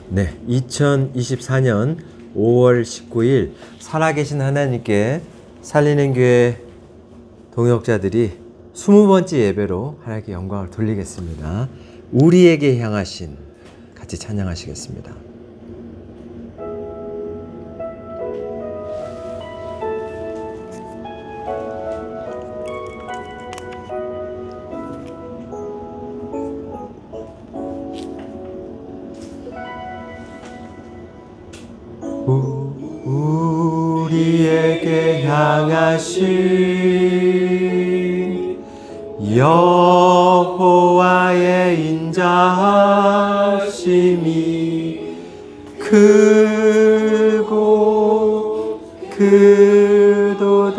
네, 2024년 5월 19일 살아계신 하나님께 살리는 교회 동역자들이 20번째 예배로 하나님께 영광을 돌리겠습니다. 우리에게 향하신 같이 찬양하시겠습니다. 우리에게 향하신 여호와의 인자하심이 크고 크도다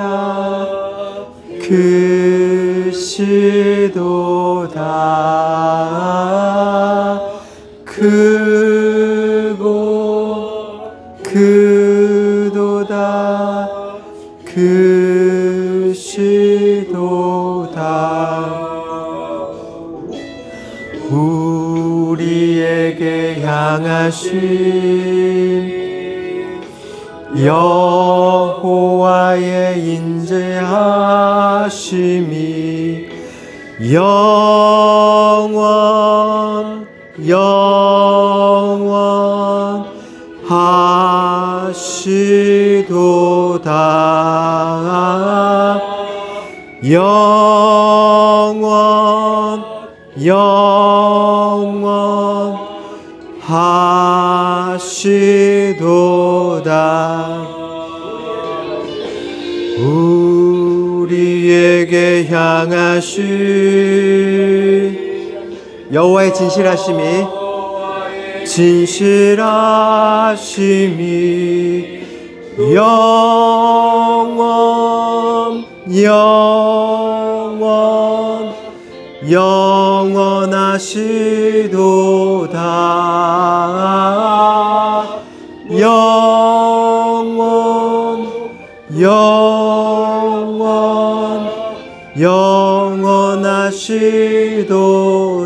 크시도다 크고 크도다 크시도다 우리에게 향하신 여호와의 인자하심이 영원 하시도다 영원 하시도다 우리에게 향하신 여호와의 진실하심이 영원하시도다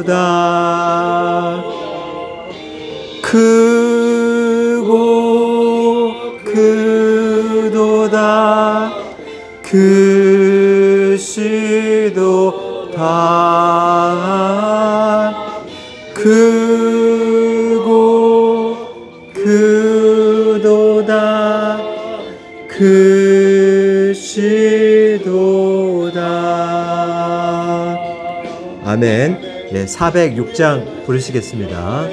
영원하시도다 크고 크도다 크시도다 크고 크도다 크시도다 아멘. 네, 406장 부르시겠습니다.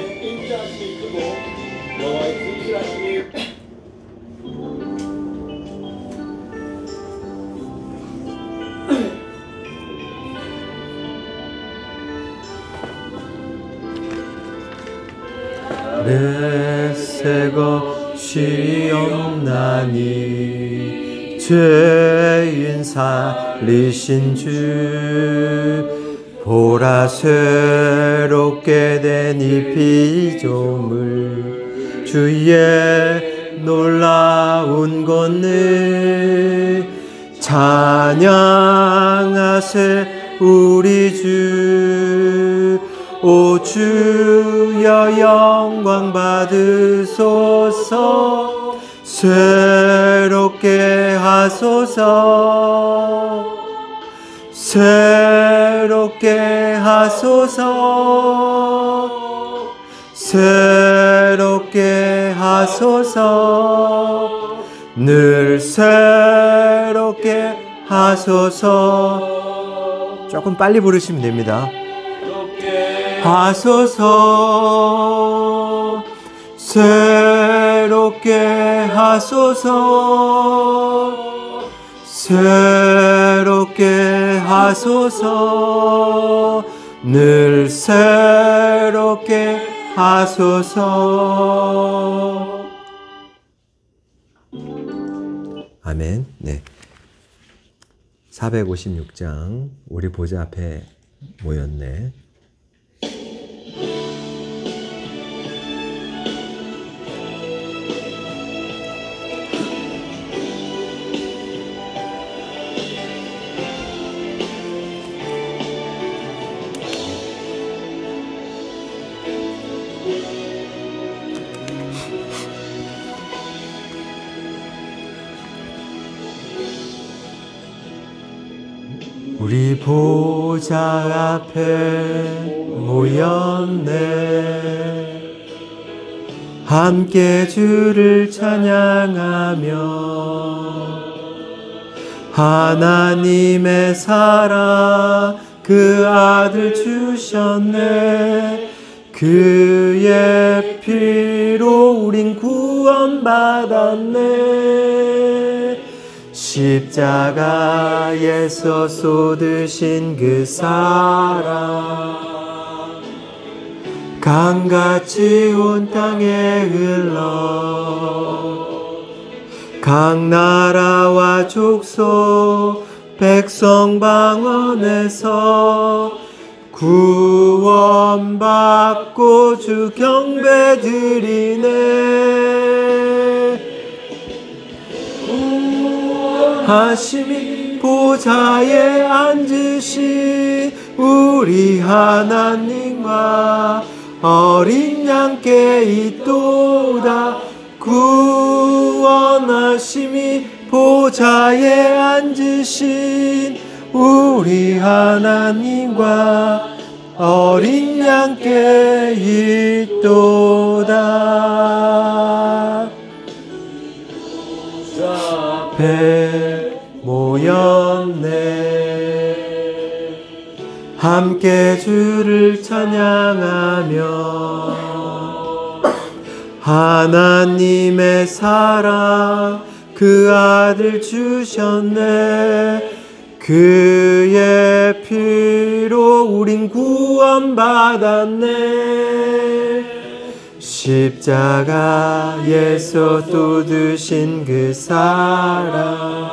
내 새 것이 없나니 죄인 살리신 주 보라 새롭게 된 이 피조물 주의 놀라운 권능 찬양하세 우리 주 오 주여 영광 받으소서 새롭게 하소서 새롭게 하소서 새롭게 하소서 늘 새롭게 하소서 조금 빨리 부르시면 됩니다. 하소서 새롭게 하소서 새롭게 하소서 늘 새롭게 하소서 아멘. 네, 456장 우리 보좌 앞에 모였네. 우리 보좌 앞에 모였네. 함께 주를 찬양하며 하나님의 사랑 그 아들 주셨네. 그의 피로 우린 구원받았네. 십자가에서 쏟으신 그 사랑 강같이 온 땅에 흘러 각 나라와 족속 백성 방언에서 구원받고 주 경배드리네. 구원하심이 보좌에 앉으신 우리 하나님과 어린 양께 있도다. 구원하심이 보좌에 앉으신 우리 하나님과 어린 양께 있도다. 앞에 모였네. 함께 주를 찬양하며 하나님의 사랑 그 아들 주셨네. 그의 피로 우린 구원받았네. 십자가에서 쏟으신 그 사랑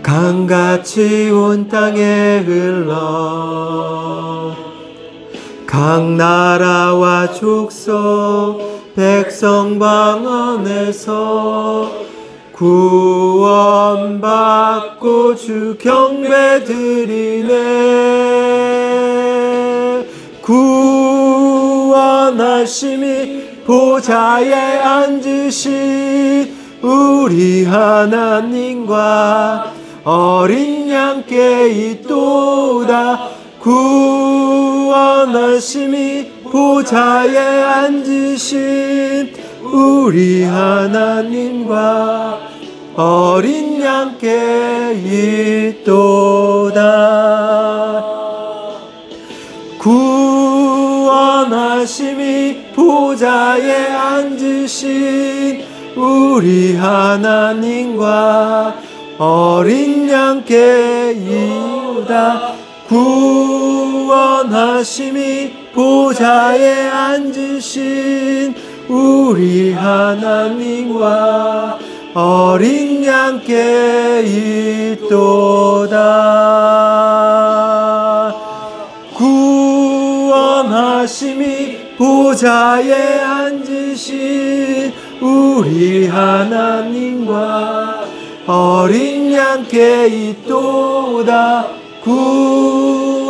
강같이 온 땅에 흘러 각 나라와 족속 백성 방언에서 구원받고 주 경배드리네. 구원하심이 보좌에 앉으신 우리 하나님과 어린 양께 있도다. 구원하심이 보좌에 앉으신 우리 하나님과 어린 양께 있도다. 구원하심이 보좌에 앉으신 우리 하나님과 어린 양께 있도다. 구원하심이 보좌에 앉으신 우리 하나님과 어린 양께 있도다. 구원하심이 보좌에 앉으신 우리 하나님과 어린 양께 있도다. 구원하심이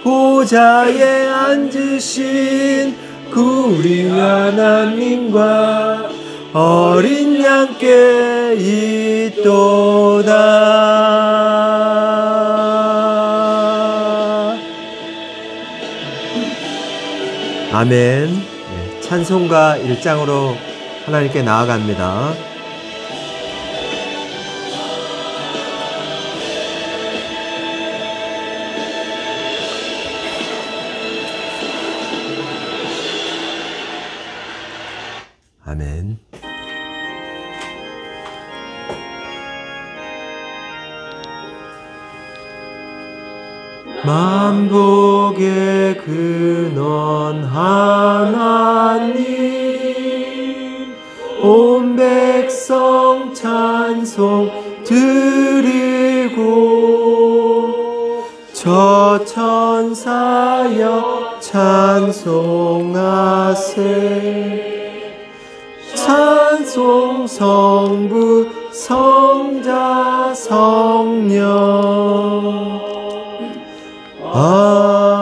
보좌에 앉으신 우리 하나님과 어린 양께 있도다. 아멘. 찬송가 1장으로 하나님께 나아갑니다. 아멘. 만복의 근원 하나님 온 백성 찬송 드리고 저 천사여 찬송하세. 찬송 성부 성자 성령 아멘.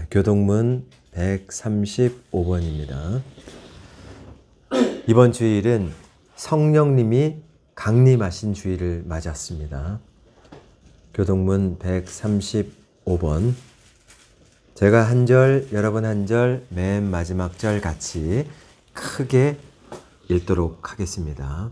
교동문 135번입니다. 이번 주일은 성령님이 강림하신 주일을 맞았습니다. 교동문 135번. 제가 한 절, 여러분 한 절, 맨 마지막 절 같이 크게 읽도록 하겠습니다.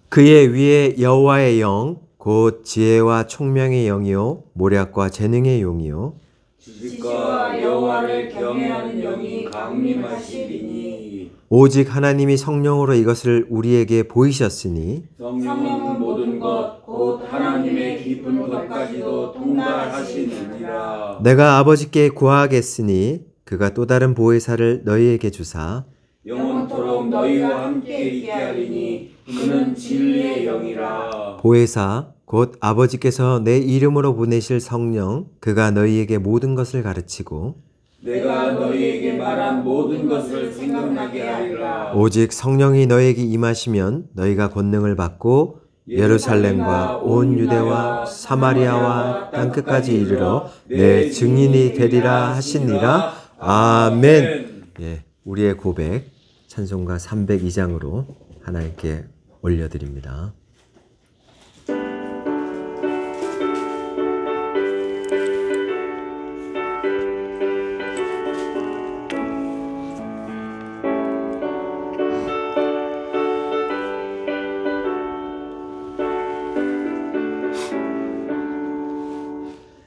그의 위에 여호와의 영, 곧 지혜와 총명의 영이요 모략과 재능의 영이요 지식과 여호와를 경외하는 영이 강림하시리니 오직 하나님이 성령으로 이것을 우리에게 보이셨으니 성령은 모든 것 곧 하나님의 깊은 것까지도 통달하시느니라. 내가 아버지께 구하겠으니 그가 또 다른 보혜사를 너희에게 주사 영원토록 너희와 함께 있게 하리니 그는 진리의 영이라. 보혜사 곧 아버지께서 내 이름으로 보내실 성령 그가 너희에게 모든 것을 가르치고 내가 너희에게 말한 모든 것을 생각나게 하리라. 오직 성령이 너희에게 임하시면 너희가 권능을 받고 예루살렘과 온 유대와 사마리아와 땅끝까지 이르러 내 증인이 되리라 하시니라. 아멘. 예, 우리의 고백 찬송가 302장으로 하나님께 올려드립니다.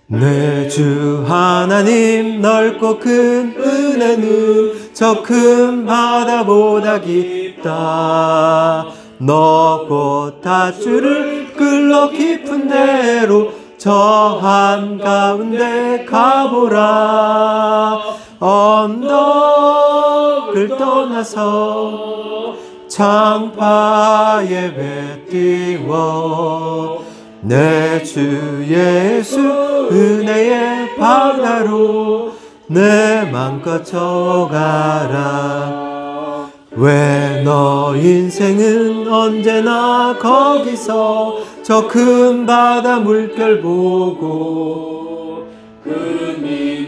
내 주 하나님 넓고 큰 은혜는 저 큰 바다보다 깊다. 너 곧 다주를 끌러 깊은 데로 저 한가운데 가보라. 언덕을 떠나서 창파에 배 띄워 내 주 예수 은혜의 바다로 내 맘껏 저어가라. 왜 너 인생은 언제나 거기서 저 큰 바다 물결 보고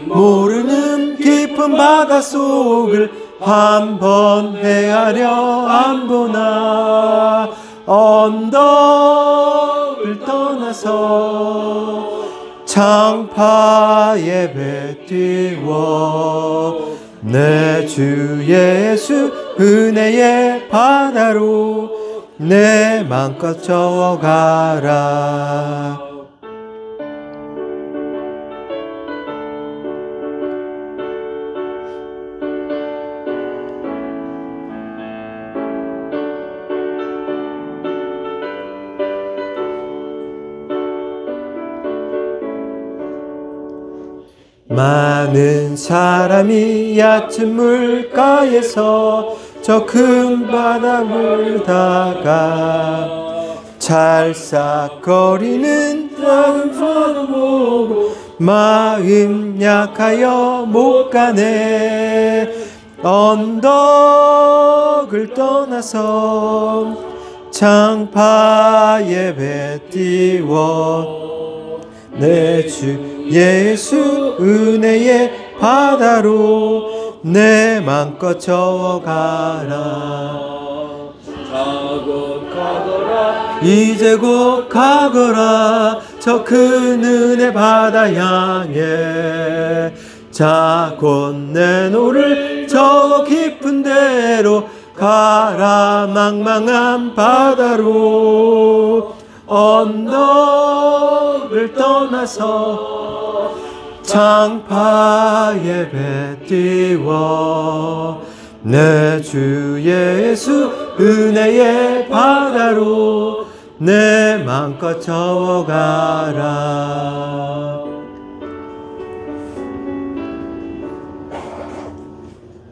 모르는 깊은 바다 속을 한번 헤아려 안 보나. 언덕을 떠나서 창파에 배 띄워 내 주 예수 은혜의 바다로 내 맘껏 저어가라. 많은 사람이 얕은 물가에서 저 큰 바다 물다가 찰싹거리는 작은 파도 보고 마음 약하여 못 가네. 언덕을 떠나서 창파에 배 띄워 내 주 예수 은혜의 바다로 내 맘껏 저어가라. 곧 가거라. 이제 곧 가거라. 저 큰 은혜 바다 향해 자 곧 내 노를 저 깊은 데로 가라. 망망한 바다로 언덕을 떠나서 창파에 배 띄워 내 주 예수 은혜의 바다로 내 맘껏 저어가라.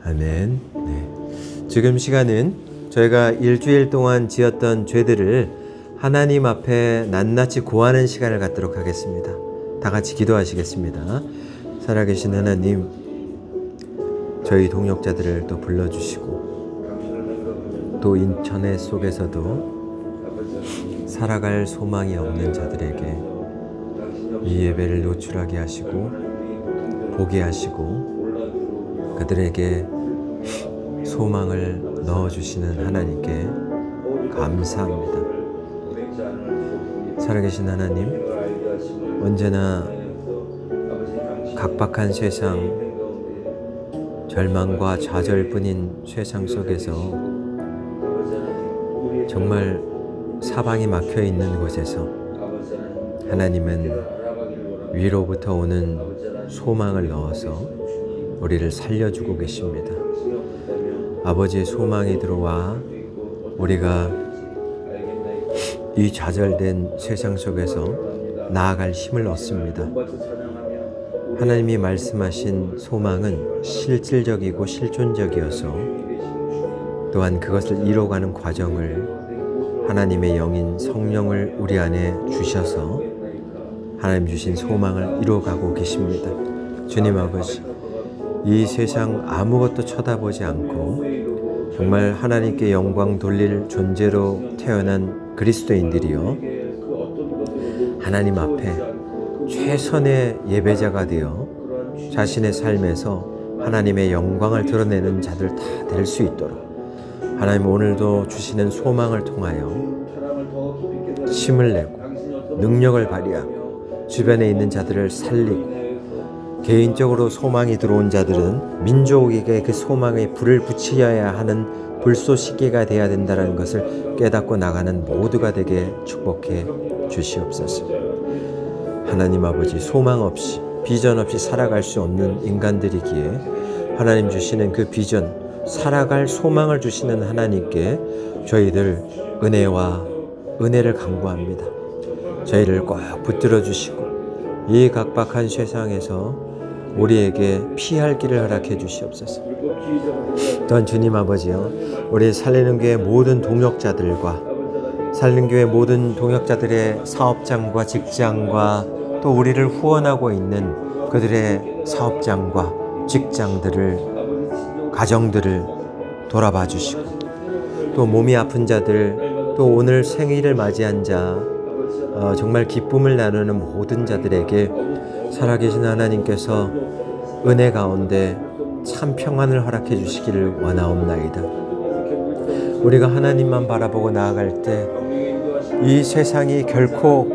아멘. 네. 지금 시간은 저희가 일주일 동안 지었던 죄들을 하나님 앞에 낱낱이 고하는 시간을 갖도록 하겠습니다. 다 같이 기도하시겠습니다. 살아계신 하나님, 저희 동역자들을 또 불러주시고 또 인터넷 속에서도 살아갈 소망이 없는 자들에게 이 예배를 노출하게 하시고 보게 하시고 그들에게 소망을 넣어주시는 하나님께 감사합니다. 살아계신 하나님, 언제나 각박한 세상, 절망과 좌절뿐인 세상 속에서 정말 사방이 막혀 있는 곳에서 하나님은 위로부터 오는 소망을 넣어서 우리를 살려주고 계십니다. 아버지의 소망이 들어와 우리가 이 좌절된 세상 속에서 나아갈 힘을 얻습니다. 하나님이 말씀하신 소망은 실질적이고 실존적이어서 또한 그것을 이뤄가는 과정을 하나님의 영인 성령을 우리 안에 주셔서 하나님 주신 소망을 이뤄가고 계십니다. 주님 아버지, 이 세상 아무것도 쳐다보지 않고 정말 하나님께 영광 돌릴 존재로 태어난 그리스도인들이요, 하나님 앞에 최선의 예배자가 되어 자신의 삶에서 하나님의 영광을 드러내는 자들 다 될 수 있도록 하나님 오늘도 주시는 소망을 통하여 힘을 내고 능력을 발휘하고 주변에 있는 자들을 살리고, 개인적으로 소망이 들어온 자들은 민족에게 그 소망에 불을 붙여야 하는 불쏘시개가 되어야 된다는 것을 깨닫고 나가는 모두가 되게 축복해 주시옵소서. 하나님 아버지, 소망 없이 비전 없이 살아갈 수 없는 인간들이기에 하나님 주시는 그 비전, 살아갈 소망을 주시는 하나님께 저희들 은혜를 간구합니다. 저희를 꼭 붙들어 주시고 이 각박한 세상에서 우리에게 피할 길을 허락해 주시옵소서. 또한 주님 아버지요, 우리 살리는 교회 모든 동역자들과 살리는 교회 모든 동역자들의 사업장과 직장과 또 우리를 후원하고 있는 그들의 사업장과 직장들을, 가정들을 돌아봐 주시고, 또 몸이 아픈 자들, 또 오늘 생일을 맞이한 자, 정말 기쁨을 나누는 모든 자들에게 살아계신 하나님께서 은혜 가운데 참 평안을 허락해 주시기를 원하옵나이다. 우리가 하나님만 바라보고 나아갈 때 이 세상이 결코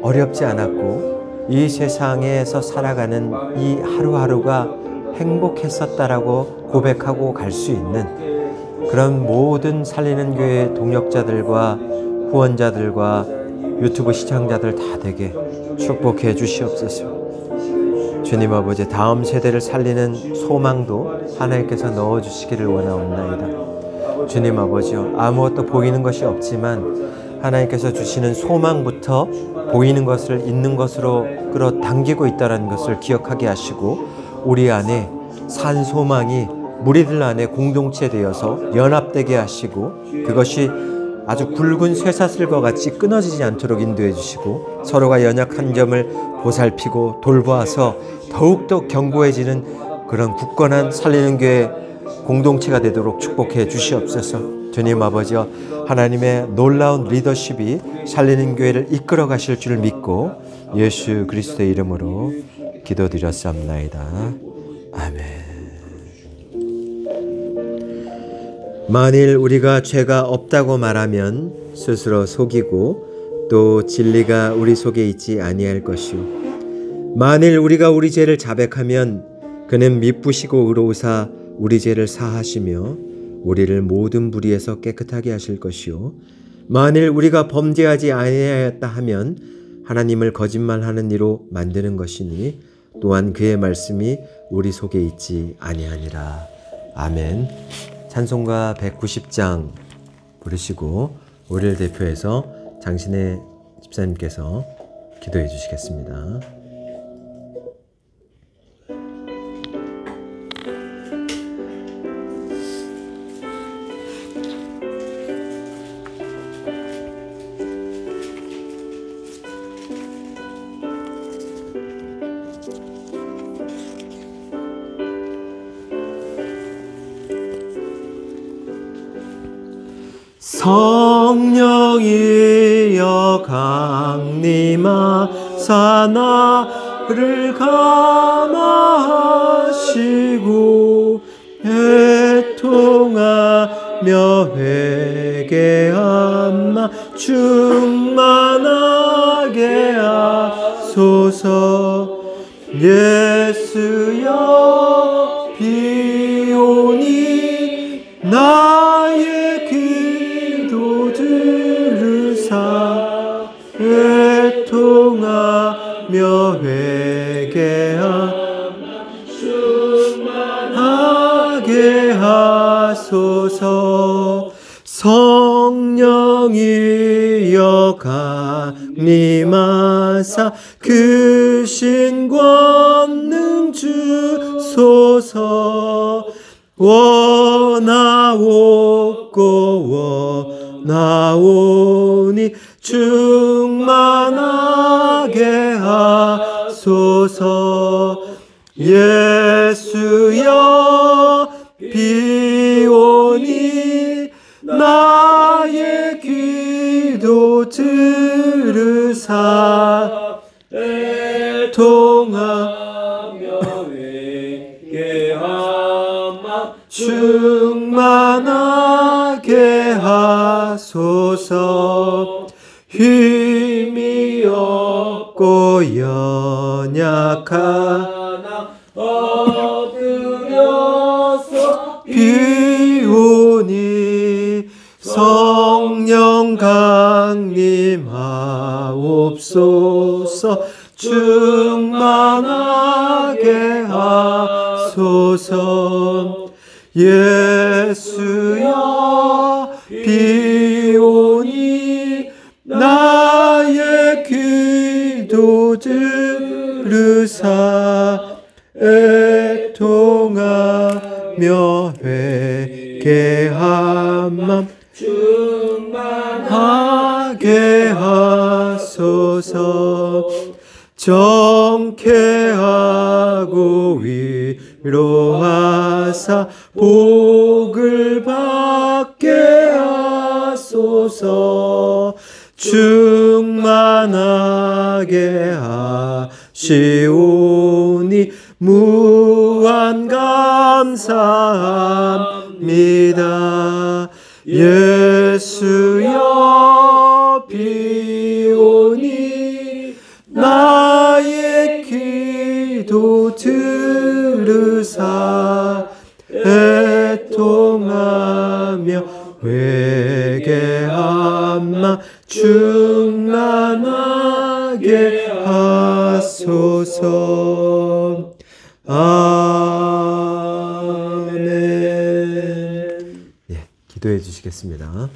어렵지 않았고 이 세상에서 살아가는 이 하루하루가 행복했었다라고 고백하고 갈 수 있는 그런 모든 살리는 교회 동역자들과 후원자들과 유튜브 시청자들 다 되게 축복해 주시옵소서. 주님 아버지, 다음 세대를 살리는 소망도 하나님께서 넣어주시기를 원하옵나이다. 주님 아버지요, 아무것도 보이는 것이 없지만 하나님께서 주시는 소망부터 보이는 것을 있는 것으로 끌어당기고 있다는 것을 기억하게 하시고, 우리 안에 산 소망이 무리들 안에 공동체 되어서 연합되게 하시고, 그것이 아주 굵은 쇠사슬과 같이 끊어지지 않도록 인도해 주시고, 서로가 연약한 점을 보살피고 돌보아서 더욱더 견고해지는 그런 굳건한 살리는 교회 공동체가 되도록 축복해 주시옵소서. 주님 아버지여, 하나님의 놀라운 리더십이 살리는 교회를 이끌어 가실 줄 믿고 예수 그리스도의 이름으로 기도드렸사옵나이다. 아멘. 만일 우리가 죄가 없다고 말하면 스스로 속이고 또 진리가 우리 속에 있지 아니할 것이요, 만일 우리가 우리 죄를 자백하면 그는 미쁘시고 의로우사 우리 죄를 사하시며 우리를 모든 불의에서 깨끗하게 하실 것이요, 만일 우리가 범죄하지 아니하였다 하면 하나님을 거짓말하는 이로 만드는 것이니 또한 그의 말씀이 우리 속에 있지 아니하니라. 아멘. 찬송가 190장 부르시고 우리를 대표해서 장신의 집사님께서 기도해 주시겠습니다. 성령이여 강림하사 나를 감화하시고 애통하며 회개하마 충만하게 하소서. 예수여 비오니 나의 기도 들으사 애통하며 회개하게 하소서. 성령이여 강림하사 그 신권능 주소서. 원하옵니 충만하게 하소서. 예수여 비오니 나의 기도 들으사 애통하며 회개하마 충만하게 하소서. 힘이 없고 연약하나 엎드려서 비오니 성령 강림하옵소서. 충만하게 하소서. 예수여 비오니 나의 기도 들으사 애통하며 회개한 맘 충만하게 하소서. 정케하고 위로하사 복을 받게 하소서. 충만하게 하시오니 무한 감사합니다. 예수여 비오니 나의 기도 들으사 애통하며 회개하마 충만하게 하소서. 아멘. 예, 기도해 주시겠습니다.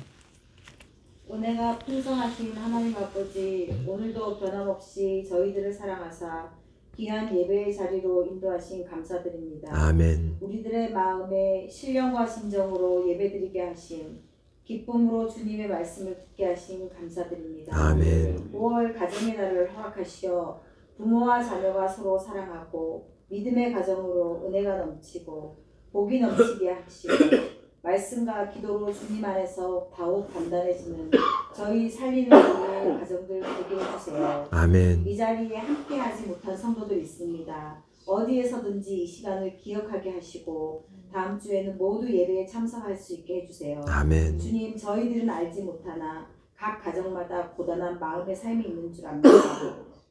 은혜가 풍성하신 하나님 아버지, 오늘도 변함없이 저희들을 사랑하사 귀한 예배의 자리로 인도하신 감사드립니다. 아멘. 우리들의 마음에 신령과 진정으로 예배드리게 하신, 기쁨으로 주님의 말씀을 듣게 하신 감사드립니다. 아멘. 5월 가정의 날을 허락하시어 부모와 자녀가 서로 사랑하고 믿음의 가정으로 은혜가 넘치고 복이 넘치게 하시고 말씀과 기도로 주님 안에서 더욱 단단해지는 저희 살리는 교회의 가정들 되게 해주세요. 아멘. 이 자리에 함께하지 못한 성도들 있습니다. 어디에서든지 이 시간을 기억하게 하시고 다음 주에는 모두 예배에 참석할 수 있게 해주세요. 아멘. 주님, 저희들은 알지 못하나 각 가정마다 고단한 마음의 삶이 있는 줄 압니다.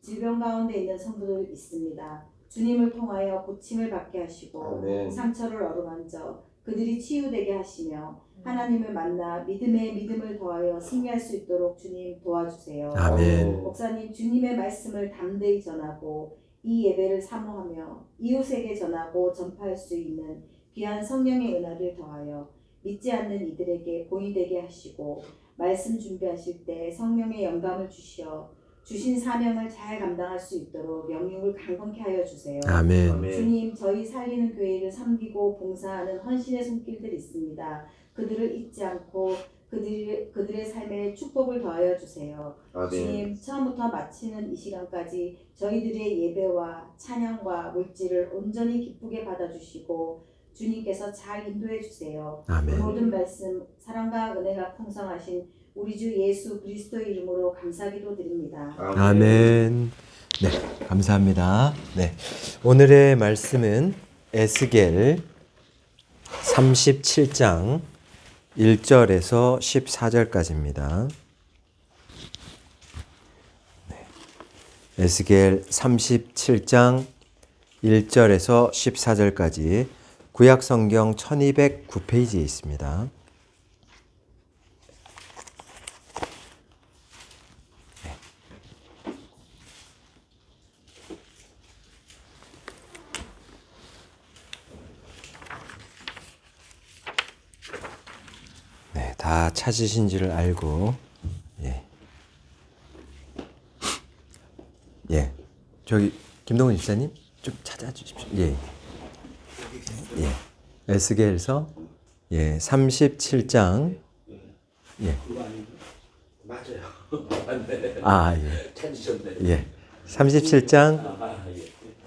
질병 가운데 있는 성도들 있습니다. 주님을 통하여 고침을 받게 하시고 아멘. 상처를 어루만져 그들이 치유되게 하시며 하나님을 만나 믿음에 믿음을 더하여 승리할 수 있도록 주님 도와주세요. 아멘. 목사님, 주님의 말씀을 담대히 전하고 이 예배를 사모하며 이웃에게 전하고 전파할 수 있는 귀한 성령의 은혜를 더하여 믿지 않는 이들에게 본이 되게 하시고 말씀 준비하실 때 성령의 영감을 주시어 주신 사명을 잘 감당할 수 있도록 영육을 강건케 하여 주세요. 아멘. 주님, 저희 살리는 교회를 섬기고 봉사하는 헌신의 손길들이 있습니다. 그들을 잊지 않고 그들의 삶에 축복을 더하여 주세요. 아멘. 주님, 처음부터 마치는 이 시간까지 저희들의 예배와 찬양과 물질을 온전히 기쁘게 받아주시고 주님께서 잘 인도해 주세요. 아멘. 모든 말씀 사랑과 은혜가 풍성하신 우리 주 예수 그리스도의 이름으로 감사기도 드립니다. 아멘. 네, 감사합니다. 네, 오늘의 말씀은 에스겔 37장 1절에서 14절까지입니다. 에스겔 37장 1절에서 14절까지 구약성경 1209페이지에 있습니다. 네, 다 찾으신 줄 알고 저기 김동훈 집사님 좀 찾아주십시오. 에스겔서 37장 맞아요. 찾으셨네. 37장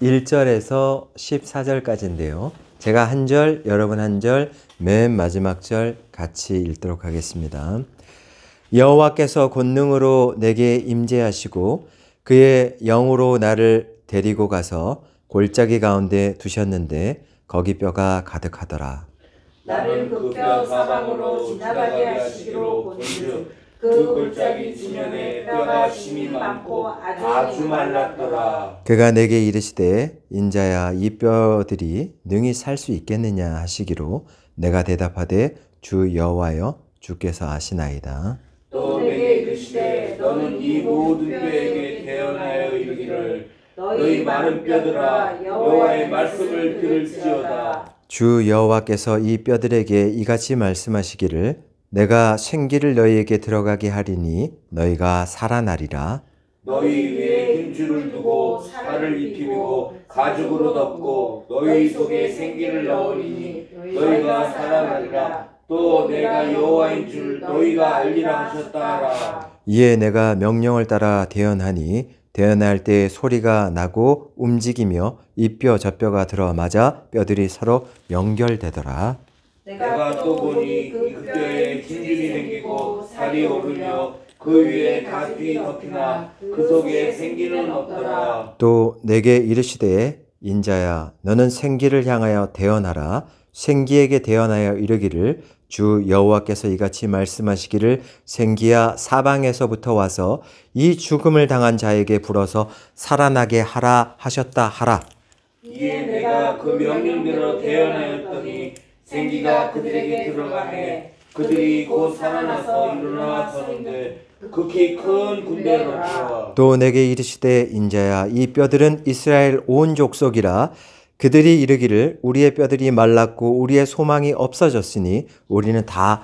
1절에서 14절까지인데요. 제가 한 절, 여러분 한 절, 맨 마지막 절 같이 읽도록 하겠습니다. 여호와께서 권능으로 내게 임재하시고 그의 영으로 나를 데리고 가서 골짜기 가운데 두셨는데 거기 뼈가 가득하더라. 나를 그 뼈 사방으로 지나가게 하시기로 본즉 그 골짜기 지면에 뼈가 심이 많고 아주 말랐더라. 그가 내게 이르시되 인자야 이 뼈들이 능히 살 수 있겠느냐 하시기로 내가 대답하되 주 여호와여 주께서 아시나이다. 또 내게 이르시되 너는 이 모든 뼈에게 대언하여 이르기를 너희 마른 뼈들아 여호와의 말씀을 들을지어다. 주 여호와께서 이 뼈들에게 이같이 말씀하시기를 내가 생기를 너희에게 들어가게 하리니 너희가 살아나리라. 너희 위에 힘줄을 두고 살을 입히고 가죽으로 덮고 너희 속에 생기를 넣으리니 너희가 살아나리라. 또 내가 여호와인 줄 너희가 알리라 하셨다 하라. 이에 내가 명령을 따라 대언하니 대언할 때 소리가 나고 움직이며 이 뼈 저 뼈가 들어맞아 뼈들이 서로 연결되더라. 내가 또 보니 그 뼈에 힘줄이 생기고 살이 오르며 그 위에 가죽이 덮이나 그 속에 생기는 없더라. 또 내게 이르시되 인자야 너는 생기를 향하여 대언하라. 생기에게 대언하여 이르기를 주 여호와께서 이같이 말씀하시기를 생기야 사방에서부터 와서 이 죽음을 당한 자에게 불어서 살아나게 하라 하셨다 하라. 이에 내가 그 명령대로 대언하였더니 생기가 그들에게 들어가매 그들이 곧 살아나서 일어나 서는데 극히 큰 군대로라. 또 내게 이르시되 인자야 이 뼈들은 이스라엘 온 족속이라. 그들이 이르기를 우리의 뼈들이 말랐고 우리의 소망이 없어졌으니 우리는 다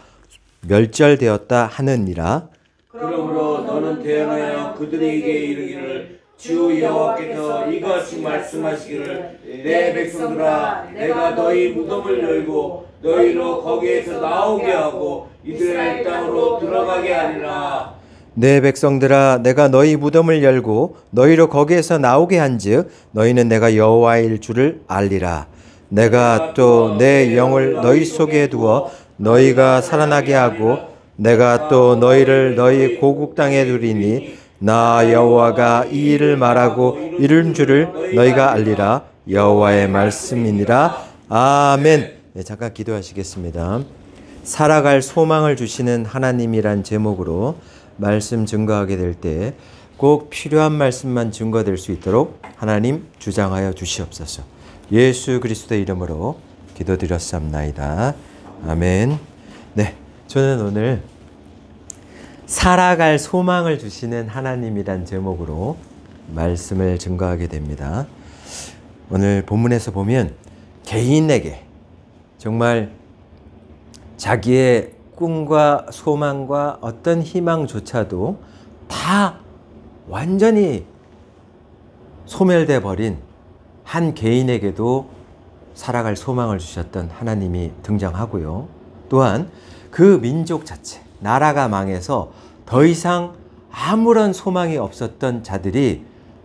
멸절되었다 하느니라. 그러므로 너는 대언하여 그들에게 이르기를 주 여호와께서 이같이 말씀하시기를 내 백성들아 내가 너희 무덤을 열고 너희로 거기에서 나오게 하고 이스라엘 땅으로 들어가게 하리라. 내 백성들아 내가 너희 무덤을 열고 너희로 거기에서 나오게 한즉 너희는 내가 여호와일 줄을 알리라. 내가 또 내 영을 너희 속에 두어 너희가 살아나게 하고 내가 또 너희를 너희 고국 땅에 두리니 나 여호와가 이 일을 말하고 이룬 줄을 너희가 알리라. 여호와의 말씀이니라. 아멘. 네, 잠깐 기도하시겠습니다. 살아갈 소망을 주시는 하나님이란 제목으로 말씀 증거하게 될 때 꼭 필요한 말씀만 증거될 수 있도록 하나님 주장하여 주시옵소서. 예수 그리스도의 이름으로 기도드렸사옵나이다. 아멘. 네, 저는 오늘 살아갈 소망을 주시는 하나님이란 제목으로 말씀을 증거하게 됩니다. 오늘 본문에서 보면 개인에게 정말 자기의 꿈과 소망과 어떤 희망조차도 다 완전히 소멸돼 버린 한 개인에게도 살아갈 소망을 주셨던 하나님이 등장하고요. 또한 그 민족 자체, 나라가 망해서 더 이상 아무런 소망이 없었던 자들이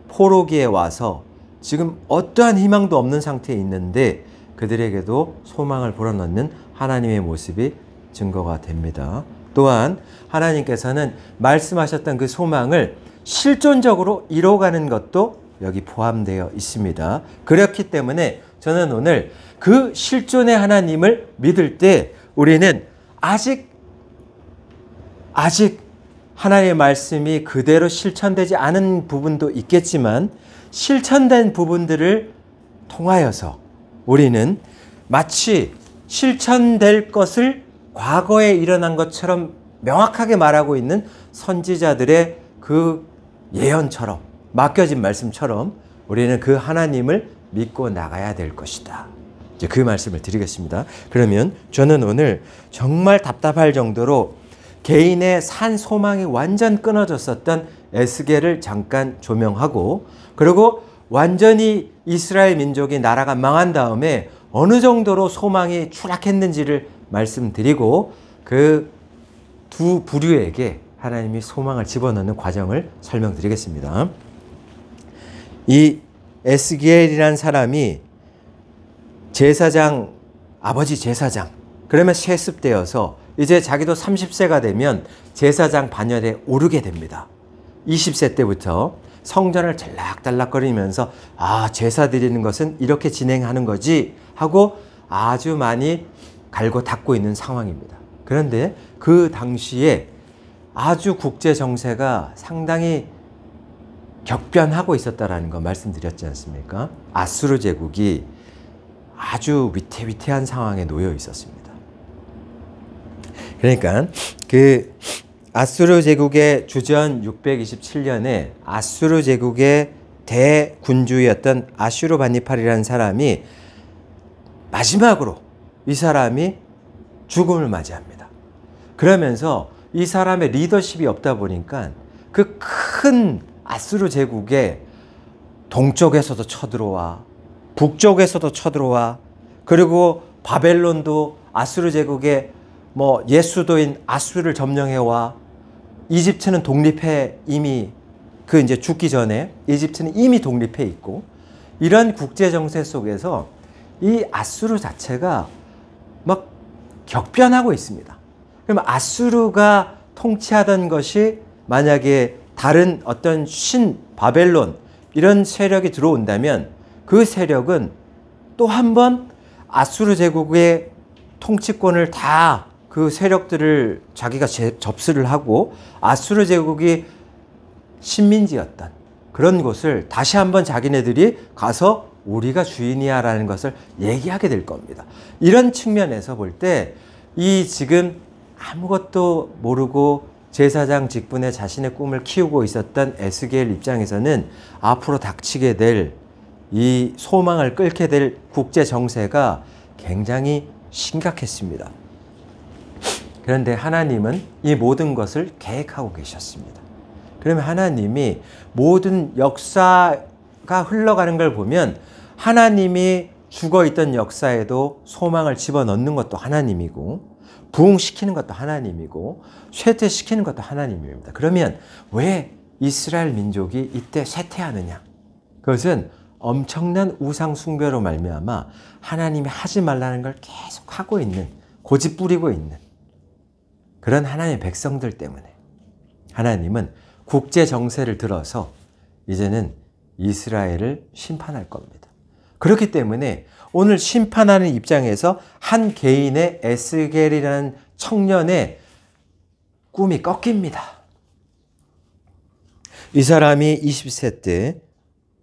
포로기에 와서 지금 어떠한 희망도 없는 상태에 있는데 그들에게도 소망을 불어넣는 하나님의 모습이 증거가 됩니다. 또한 하나님께서는 말씀하셨던 그 소망을 실존적으로 이뤄가는 것도 여기 포함되어 있습니다. 그렇기 때문에 저는 오늘 그 실존의 하나님을 믿을 때 우리는 아직 하나님의 말씀이 그대로 실천되지 않은 부분도 있겠지만 실천된 부분들을 통하여서 우리는 마치 실천될 것을 과거에 일어난 것처럼 명확하게 말하고 있는 선지자들의 그 예언처럼 맡겨진 말씀처럼 우리는 그 하나님을 믿고 나가야 될 것이다. 이제 그 말씀을 드리겠습니다. 그러면 저는 오늘 정말 답답할 정도로 개인의 산 소망이 완전 끊어졌었던 에스겔을 잠깐 조명하고, 그리고 완전히 이스라엘 민족이 나라가 망한 다음에 어느 정도로 소망이 추락했는지를 말씀드리고 그 두 부류에게 하나님이 소망을 집어넣는 과정을 설명드리겠습니다. 이 에스겔이라는 사람이 제사장, 아버지 제사장, 그러면 세습되어서 이제 자기도 30세가 되면 제사장 반열에 오르게 됩니다. 20세 때부터 성전을 잘락달락거리면서 제사 드리는 것은 이렇게 진행하는 거지 하고 아주 많이 갈고 닦고 있는 상황입니다. 그런데 그 당시에 아주 국제 정세가 상당히 격변하고 있었다라는 거 말씀드렸지 않습니까? 아수르 제국이 아주 위태위태한 상황에 놓여 있었습니다. 그러니까 그 아수르 제국의 주전 627년에 아수르 제국의 대군주였던 아슈르바니팔이라는 사람이 마지막으로 이 사람이 죽음을 맞이합니다. 그러면서 이 사람의 리더십이 없다 보니까 그 큰 아수르 제국의 동쪽에서도 쳐들어와 북쪽에서도 쳐들어와, 그리고 바벨론도 아수르 제국의 예수도인 아수르를 점령해와, 이집트는 독립해 이미 이제 죽기 전에 이집트는 이미 독립해 있고, 이런 국제 정세 속에서 이 아수르 자체가 막 격변하고 있습니다. 그러면 아수르가 통치하던 것이 만약에 다른 어떤 바벨론 이런 세력이 들어온다면 그 세력은 또 한 번 아수르 제국의 통치권을 다 그 세력들을 자기가 접수를 하고 아수르 제국이 식민지였던 그런 곳을 다시 한번 자기네들이 가서 우리가 주인이야 라는 것을 얘기하게 될 겁니다. 이런 측면에서 볼 때 이 지금 아무것도 모르고 제사장 직분에 자신의 꿈을 키우고 있었던 에스겔 입장에서는 앞으로 닥치게 될 이 소망을 끓게 될 국제 정세가 굉장히 심각했습니다. 그런데 하나님은 이 모든 것을 계획하고 계셨습니다. 그러면 하나님이 모든 역사가 흘러가는 걸 보면 하나님이 죽어있던 역사에도 소망을 집어넣는 것도 하나님이고, 부흥시키는 것도 하나님이고, 쇠퇴시키는 것도 하나님입니다. 그러면 왜 이스라엘 민족이 이때 쇠퇴하느냐? 그것은 엄청난 우상 숭배로 말미암아 하나님이 하지 말라는 걸 계속 하고 있는, 고집 부리고 있는 그런 하나님의 백성들 때문에 하나님은 국제 정세를 들어서 이제는 이스라엘을 심판할 겁니다. 그렇기 때문에 오늘 심판하는 입장에서 한 개인의 에스겔이라는 청년의 꿈이 꺾입니다. 이 사람이 20세 때,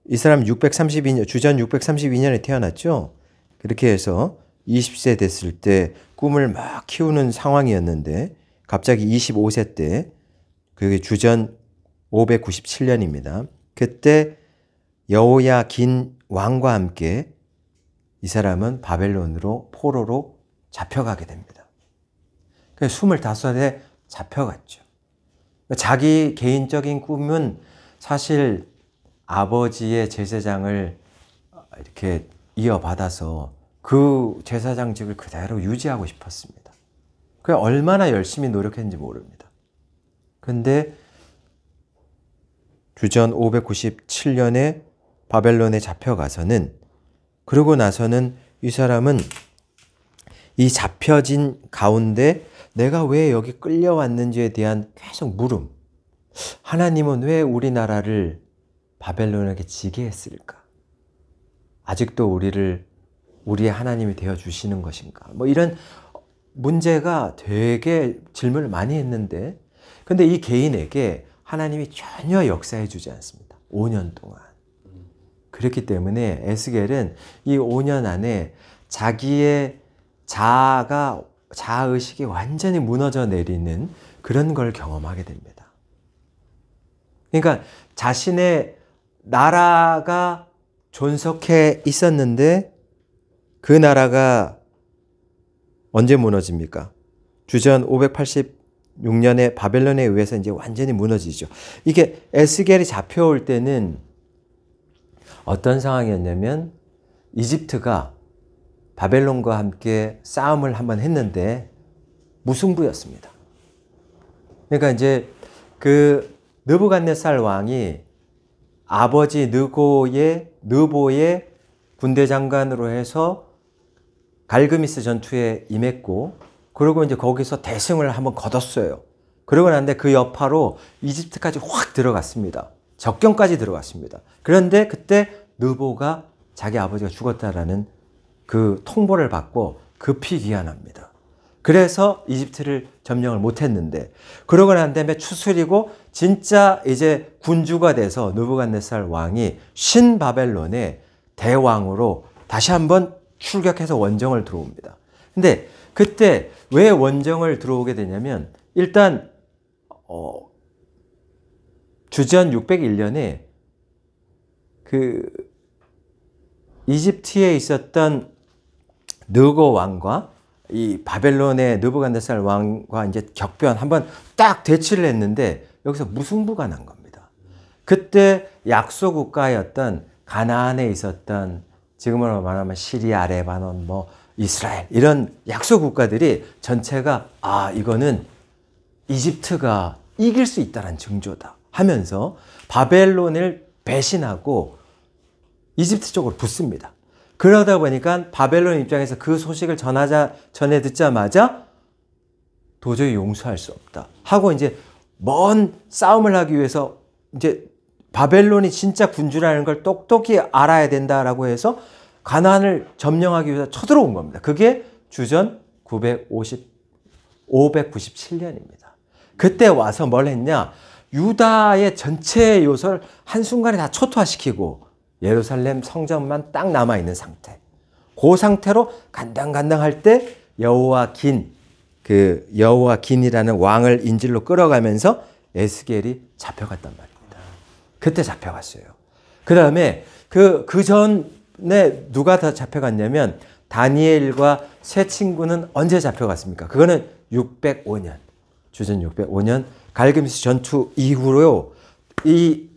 이 사람 632년, 주전 632년에 태어났죠. 그렇게 해서 20세 됐을 때 꿈을 막 키우는 상황이었는데 갑자기 25세 때, 그게 주전 597년입니다. 그때 여호야긴 왕과 함께 이 사람은 바벨론으로 포로로 잡혀가게 됩니다. 25에 잡혀갔죠. 자기 개인적인 꿈은 사실 아버지의 제사장을 이렇게 이어받아서 그 제사장직을 그대로 유지하고 싶었습니다. 그 얼마나 열심히 노력했는지 모릅니다. 근데 주전 597년에 바벨론에 잡혀가서는, 그러고 나서는 이 사람은 이 잡혀진 가운데 내가 왜 여기 끌려왔는지에 대한 계속 물음. 하나님은 왜 우리나라를 바벨론에게 지게 했을까? 아직도 우리를 우리의 하나님이 되어주시는 것인가? 뭐 이런 문제가 되게 질문을 많이 했는데, 근데 이 개인에게 하나님이 전혀 역사해 주지 않습니다. 5년 동안. 그렇기 때문에 에스겔은 이 5년 안에 자기의 자아의식이 완전히 무너져 내리는 그런 걸 경험하게 됩니다. 그러니까 자신의 나라가 존속해 있었는데 그 나라가 언제 무너집니까? 주전 586년에 바벨론에 의해서 이제 완전히 무너지죠. 이게 에스겔이 잡혀올 때는 어떤 상황이었냐면 이집트가 바벨론과 함께 싸움을 한번 했는데 무승부였습니다. 그러니까 이제 그 느부갓네살 왕이 아버지 느보의 군대 장관으로 해서 갈그미스 전투에 임했고, 그리고 이제 거기서 대승을 한번 거뒀어요. 그러고 난데 그 여파로 이집트까지 확 들어갔습니다. 접경까지 들어갔습니다. 그런데 그때 느보가 자기 아버지가 죽었다라는 그 통보를 받고 급히 귀환합니다. 그래서 이집트를 점령을 못했는데, 그러고 난 다음에 추스리고 진짜 이제 군주가 돼서 느부갓네살 왕이 신바벨론의 대왕으로 다시 한번 출격해서 원정을 들어옵니다. 근데 그때 왜 원정을 들어오게 되냐면, 일단 주전 601년에 그 이집트에 있었던 느고 왕과 이 바벨론의 느부갓네살 왕과 이제 격변 한번 딱 대치를 했는데 여기서 무승부가 난 겁니다. 그때 약소 국가였던 가나안에 있었던, 지금으로 말하면 시리아, 레바논, 뭐 이스라엘 이런 약소 국가들이 전체가 이거는 이집트가 이길 수 있다는 증조다 하면서 바벨론을 배신하고 이집트 쪽으로 붙습니다. 그러다 보니까 바벨론 입장에서 그 소식을 전해 듣자마자 도저히 용서할 수 없다 하고 이제 먼 싸움을 하기 위해서 이제 바벨론이 진짜 군주라는 걸 똑똑히 알아야 된다라고 해서 가나안을 점령하기 위해서 쳐들어온 겁니다. 그게 주전 597년입니다. 그때 와서 뭘 했냐? 유다의 전체 요소를 한순간에 다 초토화시키고 예루살렘 성전만 딱 남아있는 상태. 그 상태로 간당간당할 때 여호와긴이라는 왕을 인질로 끌어가면서 에스겔이 잡혀갔단 말입니다. 그때 잡혀갔어요. 그 다음에 그 전에 누가 다 잡혀갔냐면 다니엘과 세 친구는 언제 잡혀갔습니까? 그거는 605년. 주전 605년 갈그미스 전투 이후로 이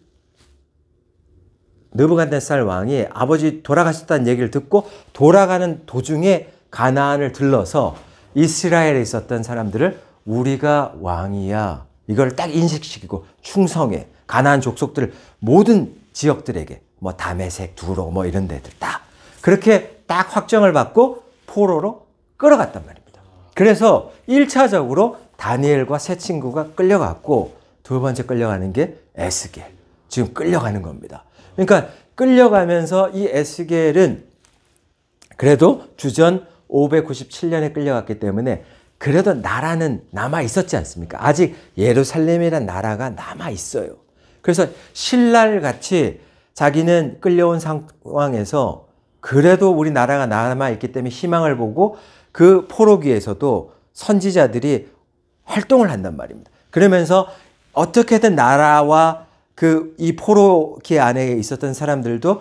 느부갓네살 왕이 아버지 돌아가셨다는 얘기를 듣고 돌아가는 도중에 가나안을 들러서 이스라엘에 있었던 사람들을 우리가 왕이야, 이걸 딱 인식시키고 충성해. 가나안 족속들 모든 지역들에게 뭐 다메섹, 두로 뭐 이런 데들 딱 그렇게 딱 확정을 받고 포로로 끌어갔단 말입니다. 그래서 1차적으로 다니엘과 세 친구가 끌려갔고, 두 번째 끌려가는 게 에스겔. 지금 끌려가는 겁니다. 그러니까 끌려가면서 이 에스겔은 그래도 주전 597년에 끌려갔기 때문에 그래도 나라는 남아 있었지 않습니까? 아직 예루살렘이라는 나라가 남아 있어요. 그래서 신랄같이 자기는 끌려온 상황에서 그래도 우리 나라가 남아 있기 때문에 희망을 보고 그 포로기에서도 선지자들이 활동을 한단 말입니다. 그러면서 어떻게든 나라와 이 포로기 안에 있었던 사람들도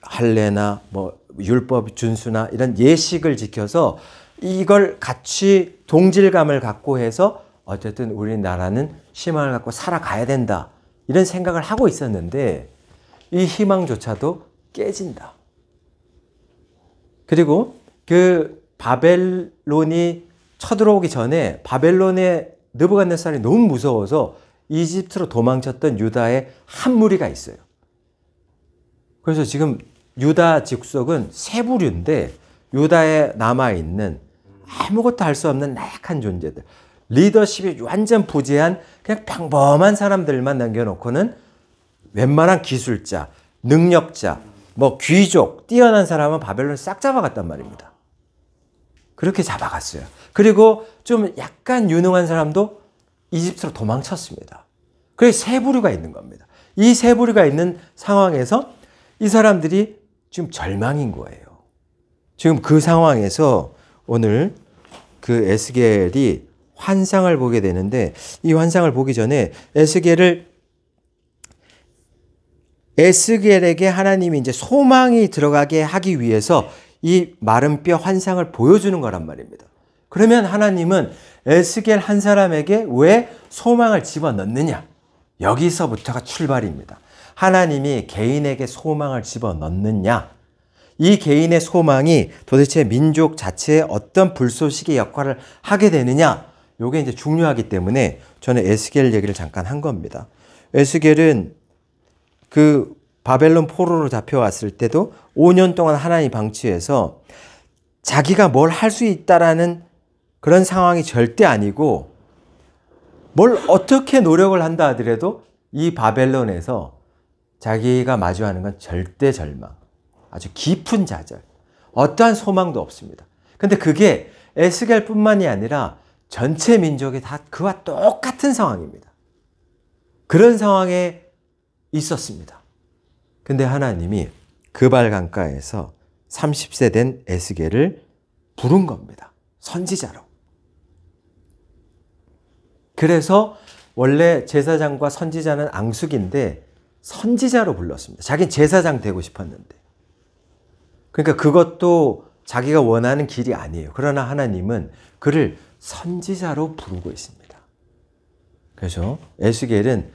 할례나 뭐 율법 준수나 이런 예식을 지켜서 이걸 같이 동질감을 갖고 해서 어쨌든 우리나라는 희망을 갖고 살아가야 된다, 이런 생각을 하고 있었는데 이 희망조차도 깨진다. 그리고 그 바벨론이 쳐들어오기 전에 바벨론의 느부갓네살이 너무 무서워서 이집트로 도망쳤던 유다의 한 무리가 있어요. 그래서 지금 유다 직속은 세 부류인데 유다에 남아있는 아무것도 할 수 없는 나약한 존재들, 리더십이 완전 부재한 그냥 평범한 사람들만 남겨놓고는 웬만한 기술자, 능력자, 뭐 귀족, 뛰어난 사람은 바벨론을 싹 잡아갔단 말입니다. 그렇게 잡아갔어요. 그리고 좀 약간 유능한 사람도 이집트로 도망쳤습니다. 그래서 세 부류가 있는 겁니다. 이 세 부류가 있는 상황에서 이 사람들이 지금 절망인 거예요. 지금 그 상황에서 오늘 그 에스겔이 환상을 보게 되는데, 이 환상을 보기 전에 에스겔에게 하나님이 이제 소망이 들어가게 하기 위해서 이 마른 뼈 환상을 보여주는 거란 말입니다. 그러면 하나님은 에스겔 한 사람에게 왜 소망을 집어넣느냐? 여기서부터가 출발입니다. 하나님이 개인에게 소망을 집어넣느냐? 이 개인의 소망이 도대체 민족 자체에 어떤 불쏘시개 역할을 하게 되느냐? 이게 이제 중요하기 때문에 저는 에스겔 얘기를 잠깐 한 겁니다. 에스겔은 그 바벨론 포로로 잡혀왔을 때도 5년 동안 하나님 방치해서 자기가 뭘 할 수 있다라는 그런 상황이 절대 아니고, 뭘 어떻게 노력을 한다 하더라도 이 바벨론에서 자기가 마주하는 건 절대 절망, 아주 깊은 좌절, 어떠한 소망도 없습니다. 근데 그게 에스겔뿐만이 아니라 전체 민족이 다 그와 똑같은 상황입니다. 그런 상황에 있었습니다. 근데 하나님이 그발 강가에서 30세 된 에스겔을 부른 겁니다. 선지자로. 그래서 원래 제사장과 선지자는 앙숙인데 선지자로 불렀습니다. 자기는 제사장 되고 싶었는데. 그러니까 그것도 자기가 원하는 길이 아니에요. 그러나 하나님은 그를 선지자로 부르고 있습니다. 그래서 에스겔은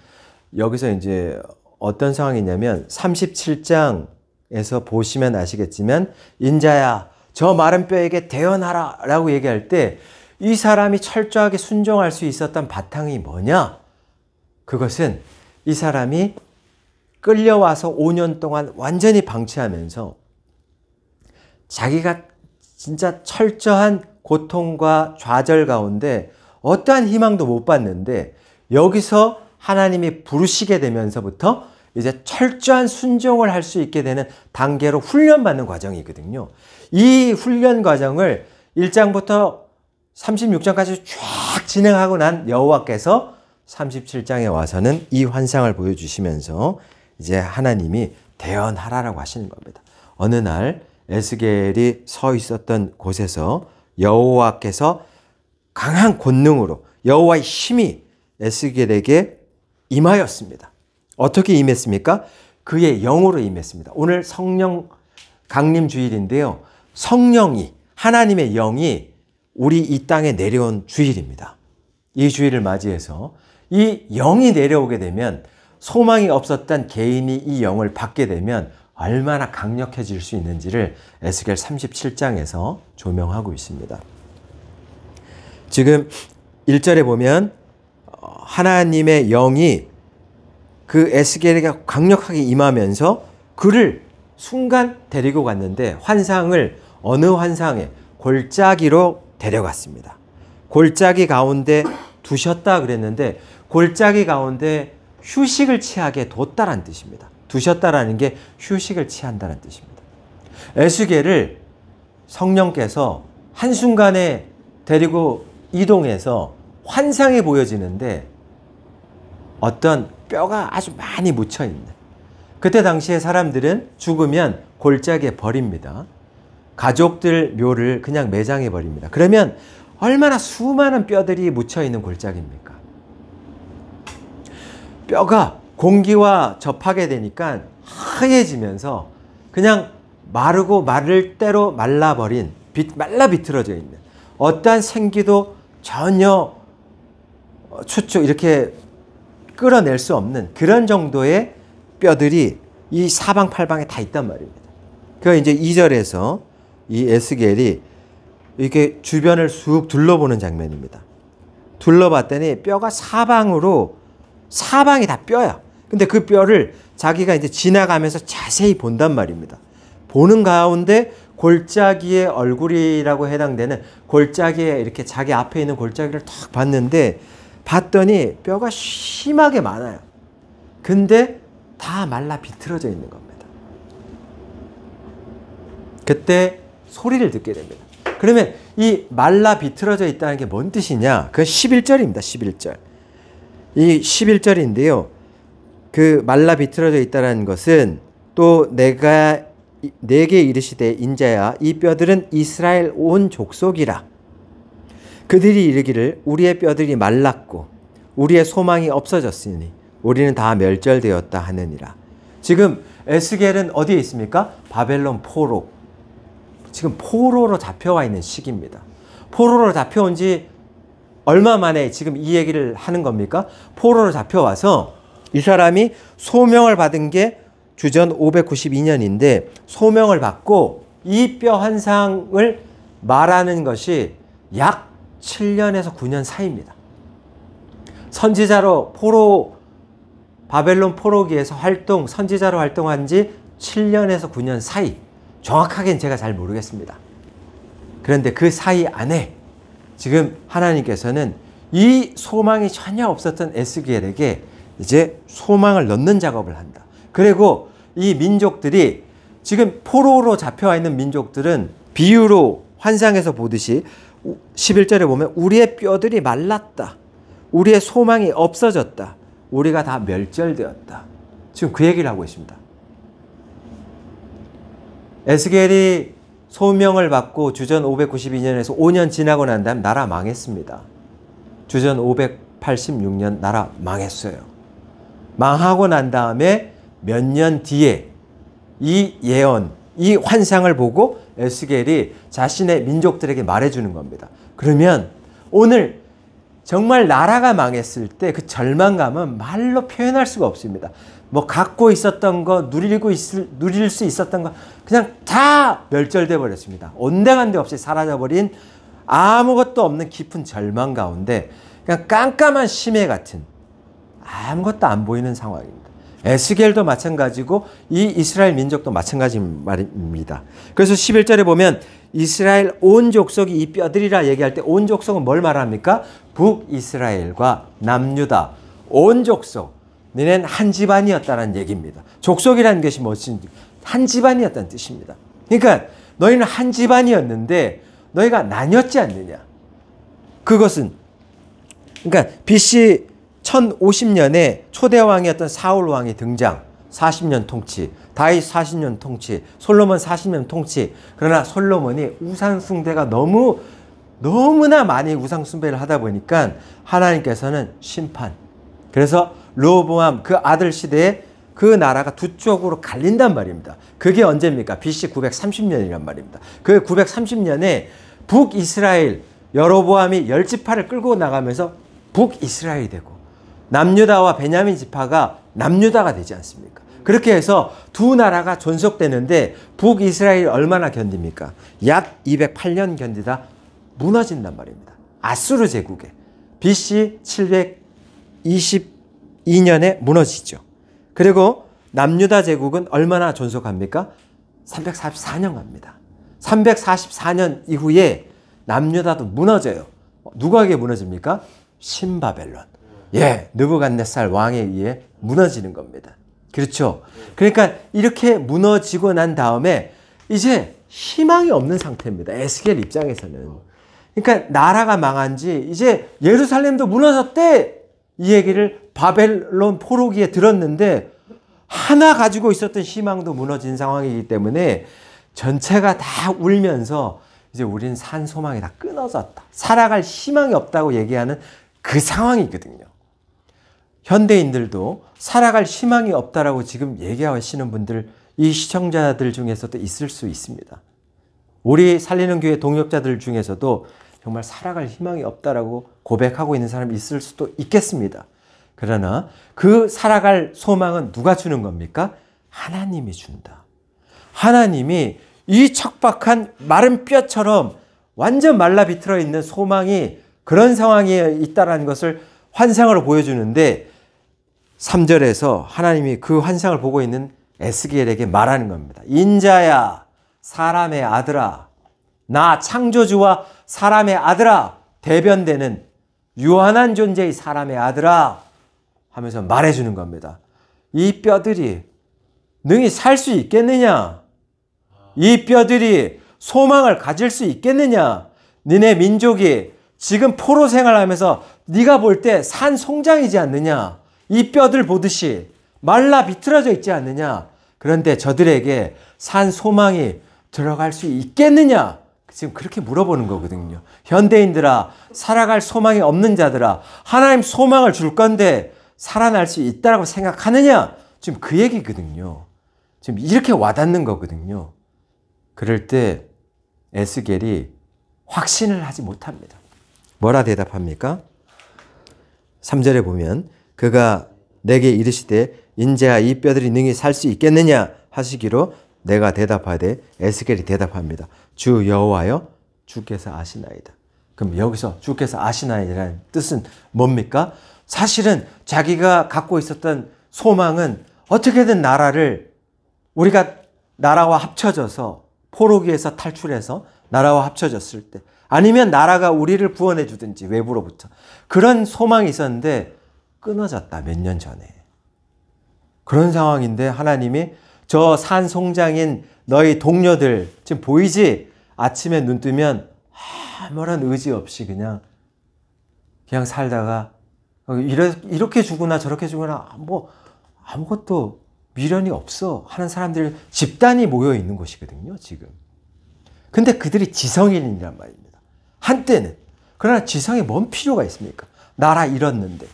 여기서 이제 어떤 상황이냐면 37장에서 보시면 아시겠지만, 인자야 저 마른 뼈에게 대언하라 라고 얘기할 때 이 사람이 철저하게 순종할 수 있었던 바탕이 뭐냐? 그것은 이 사람이 끌려와서 5년 동안 완전히 방치하면서 자기가 진짜 철저한 고통과 좌절 가운데 어떠한 희망도 못 봤는데, 여기서 하나님이 부르시게 되면서부터 이제 철저한 순종을 할 수 있게 되는 단계로 훈련받는 과정이거든요. 이 훈련 과정을 1장부터 36장까지 쫙 진행하고 난 여호와께서 37장에 와서는 이 환상을 보여주시면서 이제 하나님이 대언하라라고 하시는 겁니다. 어느 날 에스겔이 서 있었던 곳에서 여호와께서 강한 권능으로, 여호와의 힘이 에스겔에게 임하였습니다. 어떻게 임했습니까? 그의 영으로 임했습니다. 오늘 성령 강림 주일인데요. 성령이, 하나님의 영이 우리 이 땅에 내려온 주일입니다. 이 주일을 맞이해서 이 영이 내려오게 되면, 소망이 없었던 개인이 이 영을 받게 되면 얼마나 강력해질 수 있는지를 에스겔 37장에서 조명하고 있습니다. 지금 1절에 보면 하나님의 영이 그 에스겔에게 강력하게 임하면서 그를 순간 데리고 갔는데, 환상을 어느 환상에 골짜기로 데려갔습니다. 골짜기 가운데 두셨다 그랬는데, 골짜기 가운데 휴식을 취하게 뒀다라는 뜻입니다. 두셨다라는 게 휴식을 취한다는 뜻입니다. 에스겔을 성령께서 한순간에 데리고 이동해서 환상이 보여지는데, 어떤 뼈가 아주 많이 묻혀있는, 그때 당시에 사람들은 죽으면 골짜기에 버립니다. 가족들 묘를 그냥 매장해 버립니다. 그러면 얼마나 수많은 뼈들이 묻혀있는 골짜기입니까? 뼈가 공기와 접하게 되니까 하얘지면서 그냥 마르고 마를 대로 말라버린, 말라 비틀어져 있는, 어떠한 생기도 전혀 추측 이렇게 끌어낼 수 없는 그런 정도의 뼈들이 이 사방팔방에 다 있단 말입니다. 그 이제 2절에서 이 에스겔이 이렇게 주변을 쑥 둘러보는 장면입니다. 둘러봤더니 뼈가 사방이 다 뼈야. 근데 그 뼈를 자기가 이제 지나가면서 자세히 본단 말입니다. 보는 가운데 골짜기의 얼굴이라고 해당되는 골짜기에, 이렇게 자기 앞에 있는 골짜기를 탁 봤는데, 봤더니 뼈가 심하게 많아요. 근데 다 말라 비틀어져 있는 겁니다. 그때 소리를 듣게 됩니다. 그러면 이 말라 비틀어져 있다는 게 뭔 뜻이냐? 그 11절입니다. 11절. 이 11절인데요. 그 말라 비틀어져 있다는 것은 또 내가 내게 이르시되 인자야 이 뼈들은 이스라엘 온 족속이라. 그들이 이르기를 우리의 뼈들이 말랐고 우리의 소망이 없어졌으니 우리는 다 멸절되었다 하느니라. 지금 에스겔은 어디에 있습니까? 바벨론 포로. 지금 포로로 잡혀와 있는 시기입니다. 포로로 잡혀온 지 얼마 만에 지금 이 얘기를 하는 겁니까? 포로로 잡혀와서 이 사람이 소명을 받은 게 주전 592년인데 소명을 받고 이 뼈 환상을 말하는 것이 약 7년에서 9년 사이입니다. 선지자로 바벨론 포로기에서 선지자로 활동한 지 7년에서 9년 사이. 정확하게는 제가 잘 모르겠습니다. 그런데 그 사이 안에 지금 하나님께서는 이 소망이 전혀 없었던 에스겔에게 이제 소망을 넣는 작업을 한다. 그리고 이 민족들이 지금 포로로 잡혀와 있는 민족들은 비유로 환상에서 보듯이 11절에 보면 우리의 뼈들이 말랐다. 우리의 소망이 없어졌다. 우리가 다 멸절되었다. 지금 그 얘기를 하고 있습니다. 에스겔이 소명을 받고 주전 592년에서 5년 지나고 난 다음 나라 망했습니다. 주전 586년 나라 망했어요. 망하고 난 다음에 몇 년 뒤에 이 예언, 이 환상을 보고 에스겔이 자신의 민족들에게 말해주는 겁니다. 그러면 오늘 정말 나라가 망했을 때 그 절망감은 말로 표현할 수가 없습니다. 뭐 갖고 있었던 거, 누릴 수 있었던 거 그냥 다 멸절돼 버렸습니다. 온데간데 없이 사라져버린 아무것도 없는 깊은 절망 가운데 그냥 깜깜한 심해 같은 아무것도 안 보이는 상황입니다. 에스겔도 마찬가지고 이 이스라엘 민족도 마찬가지인 말입니다. 그래서 11절에 보면 이스라엘 온 족속이 이 뼈들이라 얘기할 때 온 족속은 뭘 말합니까? 북이스라엘과 남유다 온 족속. 너희는 한 집안이었다는 얘기입니다. 족속이라는 것이 무엇인지 한 집안이었다는 뜻입니다. 그러니까 너희는 한 집안이었는데 너희가 나뉘었지 않느냐. 그것은 그러니까 BC 1050년에 초대왕이었던 사울 왕이 등장. 40년 통치, 다윗 40년 통치, 솔로몬 40년 통치. 그러나 솔로몬이 우상숭배가 너무나 많이 우상숭배를 하다 보니까 하나님께서는 심판. 그래서 르호보암 그 아들 시대에 그 나라가 두 쪽으로 갈린단 말입니다. 그게 언제입니까? BC 930년이란 말입니다. 그 930년에 북이스라엘 여로보암이 10지파를 끌고 나가면서 북이스라엘이 되고 남유다와 베냐민 지파가 남유다가 되지 않습니까? 그렇게 해서 두 나라가 존속되는데 북이스라엘이 얼마나 견딥니까? 약 208년 견디다 무너진단 말입니다. 아수르 제국에 BC 722년에 무너지죠. 그리고 남유다 제국은 얼마나 존속합니까? 344년 갑니다. 344년 이후에 남유다도 무너져요. 누구에게 무너집니까? 신바벨론. 느부갓네살 왕에 의해 무너지는 겁니다. 그렇죠? 그러니까 이렇게 무너지고 난 다음에 이제 희망이 없는 상태입니다. 에스겔 입장에서는. 그러니까 나라가 망한 지 이제 예루살렘도 무너졌대. 이 얘기를 바벨론 포로기에 들었는데 하나 가지고 있었던 희망도 무너진 상황이기 때문에 전체가 다 울면서 이제 우린 산 소망이 다 끊어졌다. 살아갈 희망이 없다고 얘기하는 그 상황이거든요. 현대인들도 살아갈 희망이 없다라고 지금 얘기하시는 분들, 이 시청자들 중에서도 있을 수 있습니다. 우리 살리는 교회 동역자들 중에서도 정말 살아갈 희망이 없다라고 고백하고 있는 사람이 있을 수도 있겠습니다. 그러나 그 살아갈 소망은 누가 주는 겁니까? 하나님이 준다. 하나님이 이 척박한 마른 뼈처럼 완전 말라 비틀어 있는 소망이 그런 상황에 있다는 것을 환상으로 보여주는데 3절에서 하나님이 그 환상을 보고 있는 에스겔에게 말하는 겁니다. 인자야, 사람의 아들아, 나 창조주와 사람의 아들아, 대변되는 유한한 존재의 사람의 아들아 하면서 말해주는 겁니다. 이 뼈들이 능히 살 수 있겠느냐? 이 뼈들이 소망을 가질 수 있겠느냐? 너네 민족이 지금 포로 생활하면서 네가 볼 때 산 송장이지 않느냐? 이 뼈들 보듯이 말라 비틀어져 있지 않느냐? 그런데 저들에게 산 소망이 들어갈 수 있겠느냐? 지금 그렇게 물어보는 거거든요. 현대인들아, 살아갈 소망이 없는 자들아, 하나님 소망을 줄 건데 살아날 수 있다고 생각하느냐? 지금 그 얘기거든요. 지금 이렇게 와닿는 거거든요. 그럴 때 에스겔이 확신을 하지 못합니다. 뭐라 대답합니까? 3절에 보면 그가 내게 이르시되 인자야 이 뼈들이 능히 살 수 있겠느냐 하시기로 내가 대답하되 에스겔이 대답합니다. 주 여호와여 주께서 아시나이다. 그럼 여기서 주께서 아시나이다라는 뜻은 뭡니까? 사실은 자기가 갖고 있었던 소망은 어떻게든 우리가 나라와 합쳐져서 포로기에서 탈출해서 나라와 합쳐졌을 때 아니면 나라가 우리를 구원해 주든지 외부로부터 그런 소망이 있었는데 끊어졌다. 몇 년 전에. 그런 상황인데 하나님이 저 산 송장인 너희 동료들 지금 보이지? 아침에 눈 뜨면 아무런 의지 없이 그냥 살다가 이렇게 죽으나 저렇게 죽으나 뭐 아무것도 미련이 없어 하는 사람들 집단이 모여 있는 곳이거든요, 지금. 근데 그들이 지성인이란 말입니다. 한때는. 그러나 지성에 뭔 필요가 있습니까? 나라 잃었는데.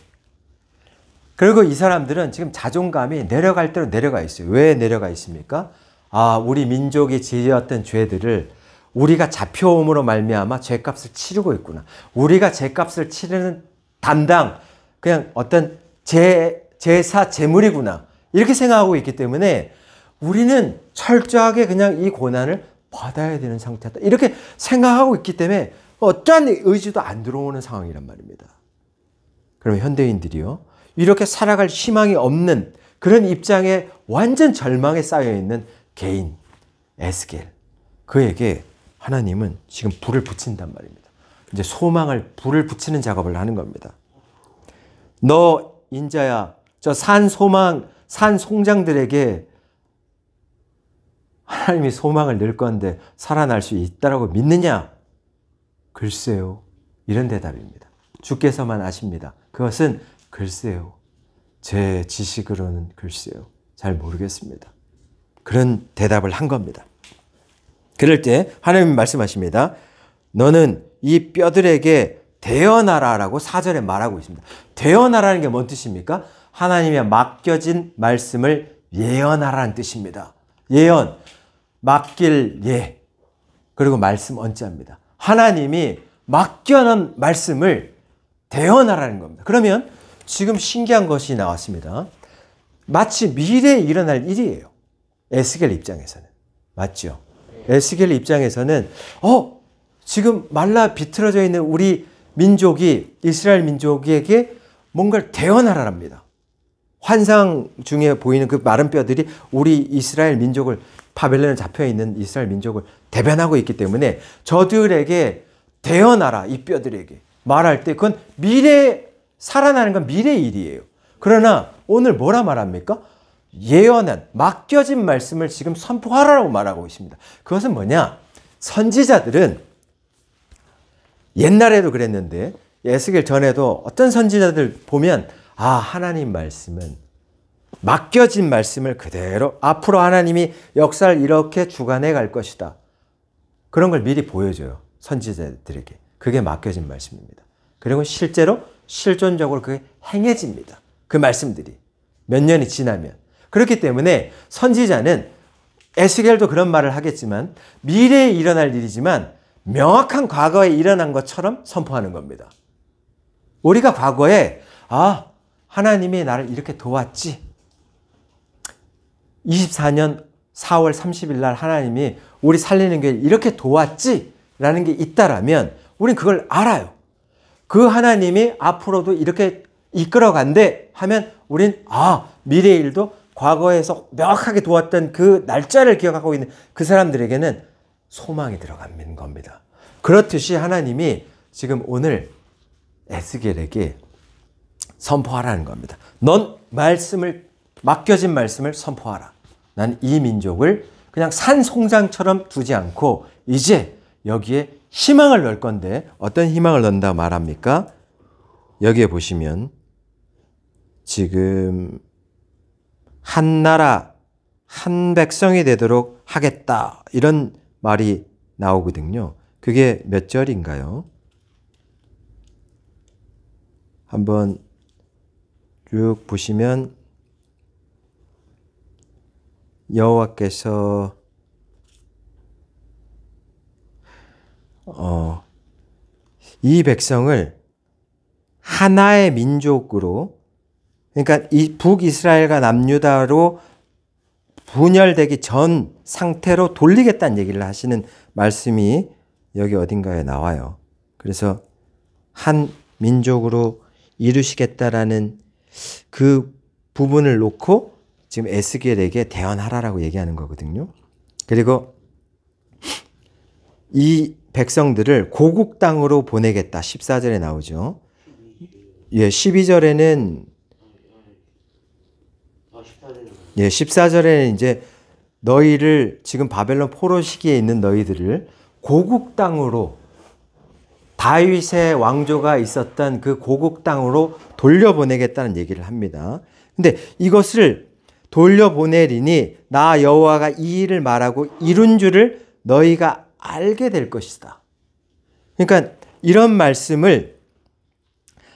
그리고 이 사람들은 지금 자존감이 내려갈 대로 내려가 있어요. 왜 내려가 있습니까? 아, 우리 민족이 지었던 죄들을 우리가 잡혀옴으로 말미암아 죄값을 치르고 있구나. 우리가 죄값을 치르는 담당, 그냥 어떤 제사 제물이구나. 이렇게 생각하고 있기 때문에 우리는 철저하게 그냥 이 고난을 받아야 되는 상태다. 이렇게 생각하고 있기 때문에 어떠한 의지도 안 들어오는 상황이란 말입니다. 그러면 현대인들이요. 이렇게 살아갈 희망이 없는 그런 입장에 완전 절망에 쌓여있는 개인, 에스겔. 그에게 하나님은 지금 불을 붙인단 말입니다. 이제 불을 붙이는 작업을 하는 겁니다. 너 인자야, 저 산 송장들에게 하나님이 소망을 넣을 건데 살아날 수 있다라고 믿느냐? 글쎄요. 이런 대답입니다. 주께서만 아십니다. 그것은 글쎄요. 제 지식으로는 글쎄요. 잘 모르겠습니다. 그런 대답을 한 겁니다. 그럴 때 하나님이 말씀하십니다. 너는 이 뼈들에게 대언하라라고 4절에 말하고 있습니다. 대언하라는 게 뭔 뜻입니까? 하나님의 맡겨진 말씀을 예언하라는 뜻입니다. 예언, 맡길 예, 그리고 말씀 언자입니다. 하나님이 맡겨놓은 말씀을 대언하라는 겁니다. 그러면 지금 신기한 것이 나왔습니다. 마치 미래에 일어날 일이에요. 에스겔 입장에서는. 맞죠? 에스겔 입장에서는 지금 말라 비틀어져 있는 우리 민족이 이스라엘 민족에게 뭔가를 대언하라랍니다. 환상 중에 보이는 그 마른 뼈들이 우리 이스라엘 민족을 바벨론에 잡혀있는 이스라엘 민족을 대변하고 있기 때문에 저들에게 대언하라. 이 뼈들에게 말할 때 그건 살아나는 건 미래의 일이에요. 그러나 오늘 뭐라 말합니까? 예언한 맡겨진 말씀을 지금 선포하라고 말하고 있습니다. 그것은 뭐냐? 선지자들은 옛날에도 그랬는데 에스겔 전에도 어떤 선지자들 보면 하나님 말씀은 맡겨진 말씀을 그대로 앞으로 하나님이 역사를 이렇게 주관해 갈 것이다. 그런 걸 미리 보여줘요. 선지자들에게. 그게 맡겨진 말씀입니다. 그리고 실제로 실존적으로 그게 행해집니다. 그 말씀들이. 몇 년이 지나면. 그렇기 때문에 선지자는 에스겔도 그런 말을 하겠지만 미래에 일어날 일이지만 명확한 과거에 일어난 것처럼 선포하는 겁니다. 우리가 과거에 하나님이 나를 이렇게 도왔지. 24년 4월 30일 날 하나님이 우리 살리는 교회를 이렇게 도왔지 라는 게 있다라면 우린 그걸 알아요. 그 하나님이 앞으로도 이렇게 이끌어간대 하면 우린 미래의 일도 과거에서 명확하게 도왔던 그 날짜를 기억하고 있는 그 사람들에게는 소망이 들어가는 겁니다. 그렇듯이 하나님이 지금 오늘 에스겔에게 선포하라는 겁니다. 넌 맡겨진 말씀을 선포하라. 난 이 민족을 그냥 산송장처럼 두지 않고 이제 여기에 희망을 넣을 건데 어떤 희망을 넣는다 말합니까? 여기에 보시면 지금 한 나라 한 백성이 되도록 하겠다 이런 말이 나오거든요. 그게 몇 절인가요? 한번 쭉 보시면 여호와께서 이 백성을 하나의 민족으로, 그러니까 이 북이스라엘과 남유다로 분열되기 전 상태로 돌리겠다는 얘기를 하시는 말씀이 여기 어딘가에 나와요. 그래서 한 민족으로 이루시겠다라는 그 부분을 놓고 지금 에스겔에게 대언하라라고 얘기하는 거거든요. 그리고 이 백성들을 고국 땅으로 보내겠다. 14절에 나오죠. 예, 12절에는 14절에는 이제 너희를 지금 바벨론 포로 시기에 있는 너희들을 고국 땅으로 다윗의 왕조가 있었던 그 고국 땅으로 돌려보내겠다는 얘기를 합니다. 근데 이것을 돌려보내리니 나 여호와가 이 일을 말하고 이룬 줄을 너희가 알게 될 것이다. 그러니까 이런 말씀을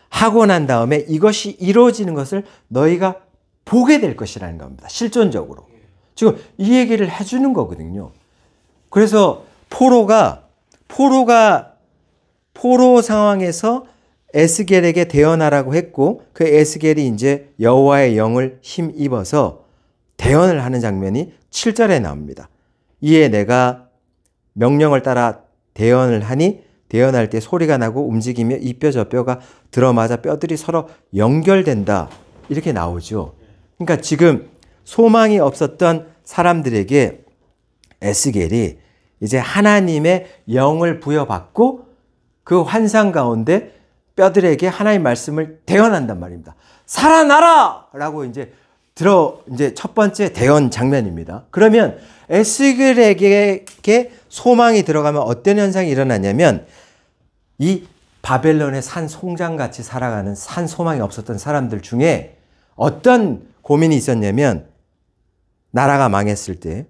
하고 난 다음에 이것이 이루어지는 것을 너희가 보게 될 것이라는 겁니다. 실존적으로. 지금 이 얘기를 해주는 거거든요. 그래서 포로 상황에서 에스겔에게 대언하라고 했고 그 에스겔이 이제 여호와의 영을 힘입어서 대언을 하는 장면이 7절에 나옵니다. 이에 내가 명령을 따라 대언을 하니 대언할 때 소리가 나고 움직이며 이 뼈 저 뼈가 들어맞아 뼈들이 서로 연결된다. 이렇게 나오죠. 그러니까 지금 소망이 없었던 사람들에게 에스겔이 이제 하나님의 영을 부여받고 그 환상 가운데 뼈들에게 하나님의 말씀을 대언한단 말입니다. 살아나라! 라고 이제 첫 번째 대언 장면입니다. 그러면 에스겔에게 소망이 들어가면 어떤 현상이 일어나냐면 이 바벨론의 산 송장같이 살아가는 산 소망이 없었던 사람들 중에 어떤 고민이 있었냐면 나라가 망했을 때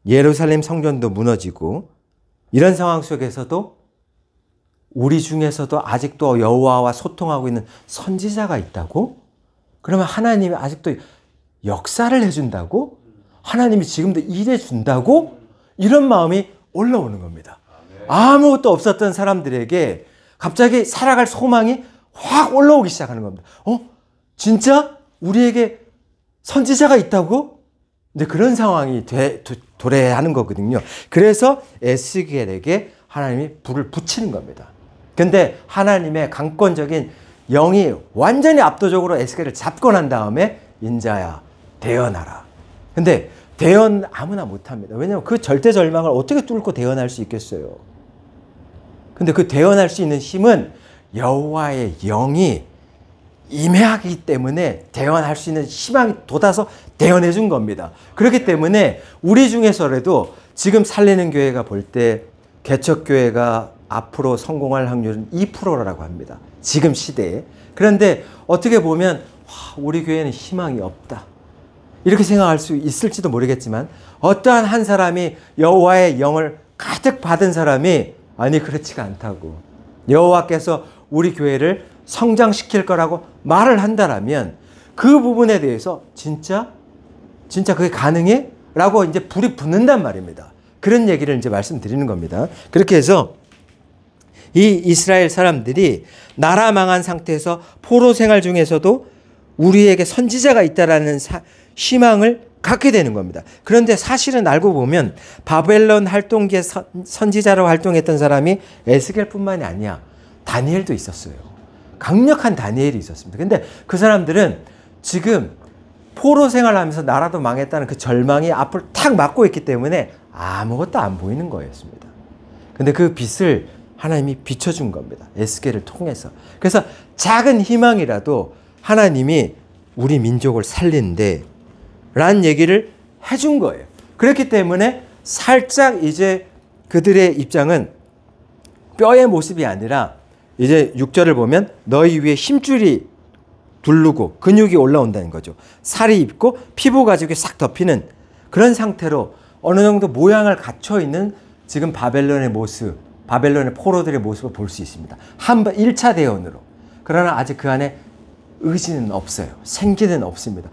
예루살렘 성전도 무너지고 이런 상황 속에서도 우리 중에서도 아직도 여호와와 소통하고 있는 선지자가 있다고? 그러면 하나님이 아직도 역사를 해준다고? 하나님이 지금도 일해준다고? 이런 마음이 올라오는 겁니다. 아무것도 없었던 사람들에게 갑자기 살아갈 소망이 확 올라오기 시작하는 겁니다. 진짜? 우리에게 선지자가 있다고? 이제 그런 상황이 도래하는 거거든요. 그래서 에스겔에게 하나님이 불을 붙이는 겁니다. 근데 하나님의 강권적인 영이 완전히 압도적으로 에스겔을 잡고 난 다음에 인자야 대언하라. 근데 대언 아무나 못합니다. 왜냐하면 그 절대절망을 어떻게 뚫고 대언할 수 있겠어요. 근데 그 대언할 수 있는 힘은 여호와의 영이 임해하기 때문에 대언할 수 있는 희망이 돋아서 대언해 준 겁니다. 그렇기 때문에 우리 중에서라도 지금 살리는 교회가 볼 때 개척교회가 앞으로 성공할 확률은 2%라고 합니다. 지금 시대에. 그런데 어떻게 보면 우리 교회는 희망이 없다. 이렇게 생각할 수 있을지도 모르겠지만 어떠한 한 사람이 여호와의 영을 가득 받은 사람이 아니 그렇지가 않다고. 여호와께서 우리 교회를 성장시킬 거라고 말을 한다라면 그 부분에 대해서 진짜 그게 가능해? 라고 이제 불이 붙는단 말입니다. 그런 얘기를 이제 말씀드리는 겁니다. 그렇게 해서 이 이스라엘 사람들이 나라 망한 상태에서 포로 생활 중에서도 우리에게 선지자가 있다라는 희망을 갖게 되는 겁니다. 그런데 사실은 알고 보면 바벨론 활동기에 선지자로 활동했던 사람이 에스겔뿐만이 아니야. 다니엘도 있었어요. 강력한 다니엘이 있었습니다. 근데 그 사람들은 지금 포로 생활하면서 나라도 망했다는 그 절망이 앞을 탁 막고 있기 때문에 아무것도 안 보이는 거였습니다. 근데 그 빛을 하나님이 비춰준 겁니다. 에스겔을 통해서. 그래서 작은 희망이라도 하나님이 우리 민족을 살린대 라는 얘기를 해준 거예요. 그렇기 때문에 살짝 이제 그들의 입장은 뼈의 모습이 아니라 이제 6절을 보면 너희 위에 힘줄이 두르고 근육이 올라온다는 거죠. 살이 입고 피부 가죽이 싹 덮이는 그런 상태로 어느 정도 모양을 갖춰 있는 지금 바벨론의 모습, 바벨론의 포로들의 모습을 볼 수 있습니다. 1차 대원으로. 그러나 아직 그 안에 의지는 없어요. 생기는 없습니다.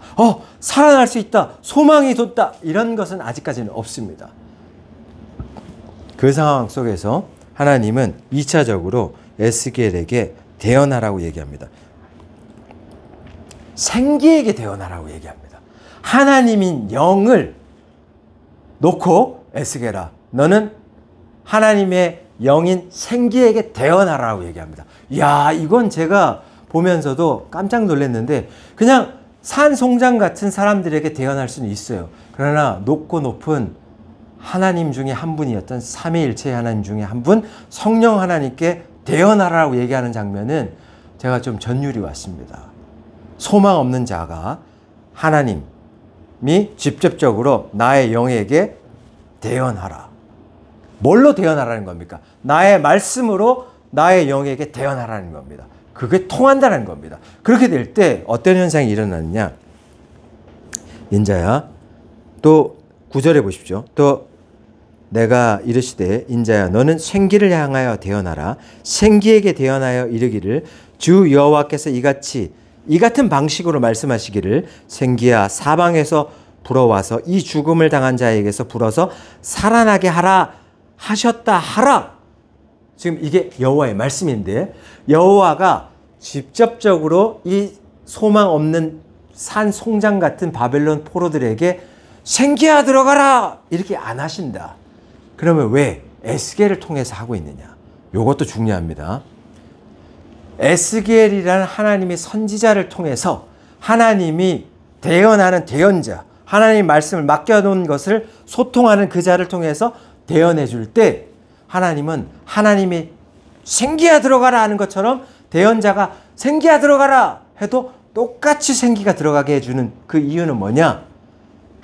살아날 수 있다. 소망이 돋다. 이런 것은 아직까지는 없습니다. 그 상황 속에서 하나님은 2차적으로 에스겔에게 대언하라고 얘기합니다. 생기에게 대언하라고 얘기합니다. 하나님인 영을 놓고 에스겔아, 너는 하나님의 영인 생기에게 대언하라고 얘기합니다. 이야, 이건 제가 보면서도 깜짝 놀랐는데 그냥 산송장 같은 사람들에게 대언할 수는 있어요. 그러나 높고 높은 하나님 중에 한 분이었던 삼위일체의 하나님 중에 한 분, 성령 하나님께 대언하라고 얘기하는 장면은 제가 좀 전율이 왔습니다. 소망 없는 자가 하나님이 직접적으로 나의 영에게 대언하라. 뭘로 대언하라는 겁니까? 나의 말씀으로 나의 영에게 대언하라는 겁니다. 그게 통한다는 겁니다. 그렇게 될 때 어떤 현상이 일어나느냐? 인자야, 또 9절에 보십시오. 또 내가 이르시되 인자야 너는 생기를 향하여 대언하라. 생기에게 대언하여 이르기를 주 여호와께서 이 같은 방식으로 말씀하시기를 생기야 사방에서 불어와서 이 죽음을 당한 자에게서 불어서 살아나게 하라 하셨다 하라. 지금 이게 여호와의 말씀인데 여호와가 직접적으로 이 소망 없는 산 송장 같은 바벨론 포로들에게 생기야 들어가라 이렇게 안 하신다. 그러면 왜 에스겔을 통해서 하고 있느냐? 이것도 중요합니다. 에스겔이라는 하나님의 선지자를 통해서 하나님이 대언하는 대언자, 하나님 말씀을 맡겨놓은 것을 소통하는 그 자를 통해서 대언해 줄 때 하나님은 하나님이 생기야 들어가라 하는 것처럼 대언자가 생기야 들어가라 해도 똑같이 생기가 들어가게 해주는 그 이유는 뭐냐?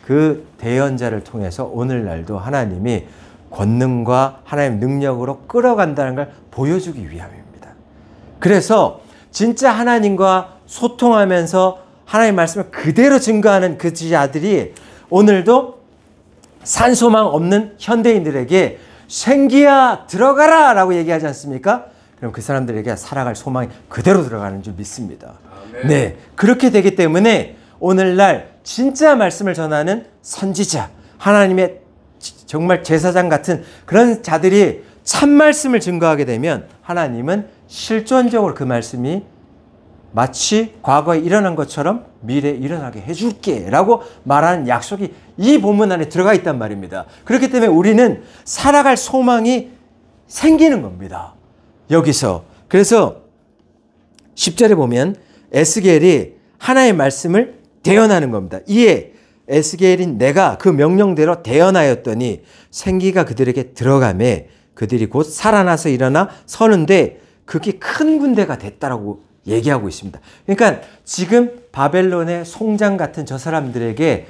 그 대언자를 통해서 오늘날도 하나님이 권능과 하나님의 능력으로 끌어간다는 걸 보여주기 위함입니다. 그래서 진짜 하나님과 소통하면서 하나님의 말씀을 그대로 증거하는 그 자들이 오늘도 산소망 없는 현대인들에게 생기야 들어가라 라고 얘기하지 않습니까? 그럼 그 사람들에게 살아갈 소망이 그대로 들어가는 줄 믿습니다. 네, 그렇게 되기 때문에 오늘날 진짜 말씀을 전하는 선지자, 하나님의 정말 제사장 같은 그런 자들이 참 말씀을 증거하게 되면 하나님은 실존적으로 그 말씀이 마치 과거에 일어난 것처럼 미래에 일어나게 해줄게 라고 말하는 약속이 이 본문 안에 들어가 있단 말입니다. 그렇기 때문에 우리는 살아갈 소망이 생기는 겁니다. 여기서. 그래서 10절에 보면 에스겔이 하나님의 말씀을 대언하는 겁니다. 이에 에스겔인 내가 그 명령대로 대언하였더니 생기가 그들에게 들어가매 그들이 곧 살아나서 일어나 서는데 그게 큰 군대가 됐다라고 얘기하고 있습니다. 그러니까 지금 바벨론의 송장 같은 저 사람들에게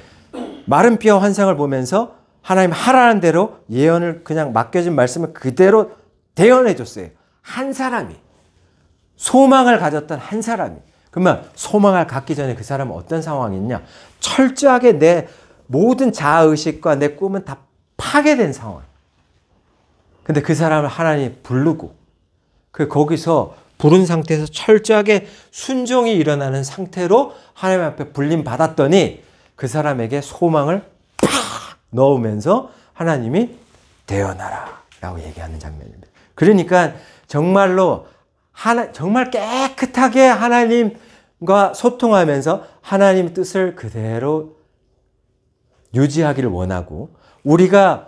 마른 뼈 환상을 보면서 하나님 하라는 대로 예언을 그냥 맡겨진 말씀을 그대로 대언해 줬어요. 한 사람이, 소망을 가졌던 한 사람이. 그러면 소망을 갖기 전에 그 사람은 어떤 상황이냐? 철저하게 내 모든 자아의식과 내 꿈은 다 파괴된 상황. 근데 그 사람을 하나님이 부르고 거기서 부른 상태에서 철저하게 순종이 일어나는 상태로 하나님 앞에 불림 받았더니 그 사람에게 소망을 팍 넣으면서 하나님이 대언하라 라고 얘기하는 장면입니다. 그러니까 정말로 정말 깨끗하게 하나님과 소통하면서 하나님의 뜻을 그대로 유지하기를 원하고 우리가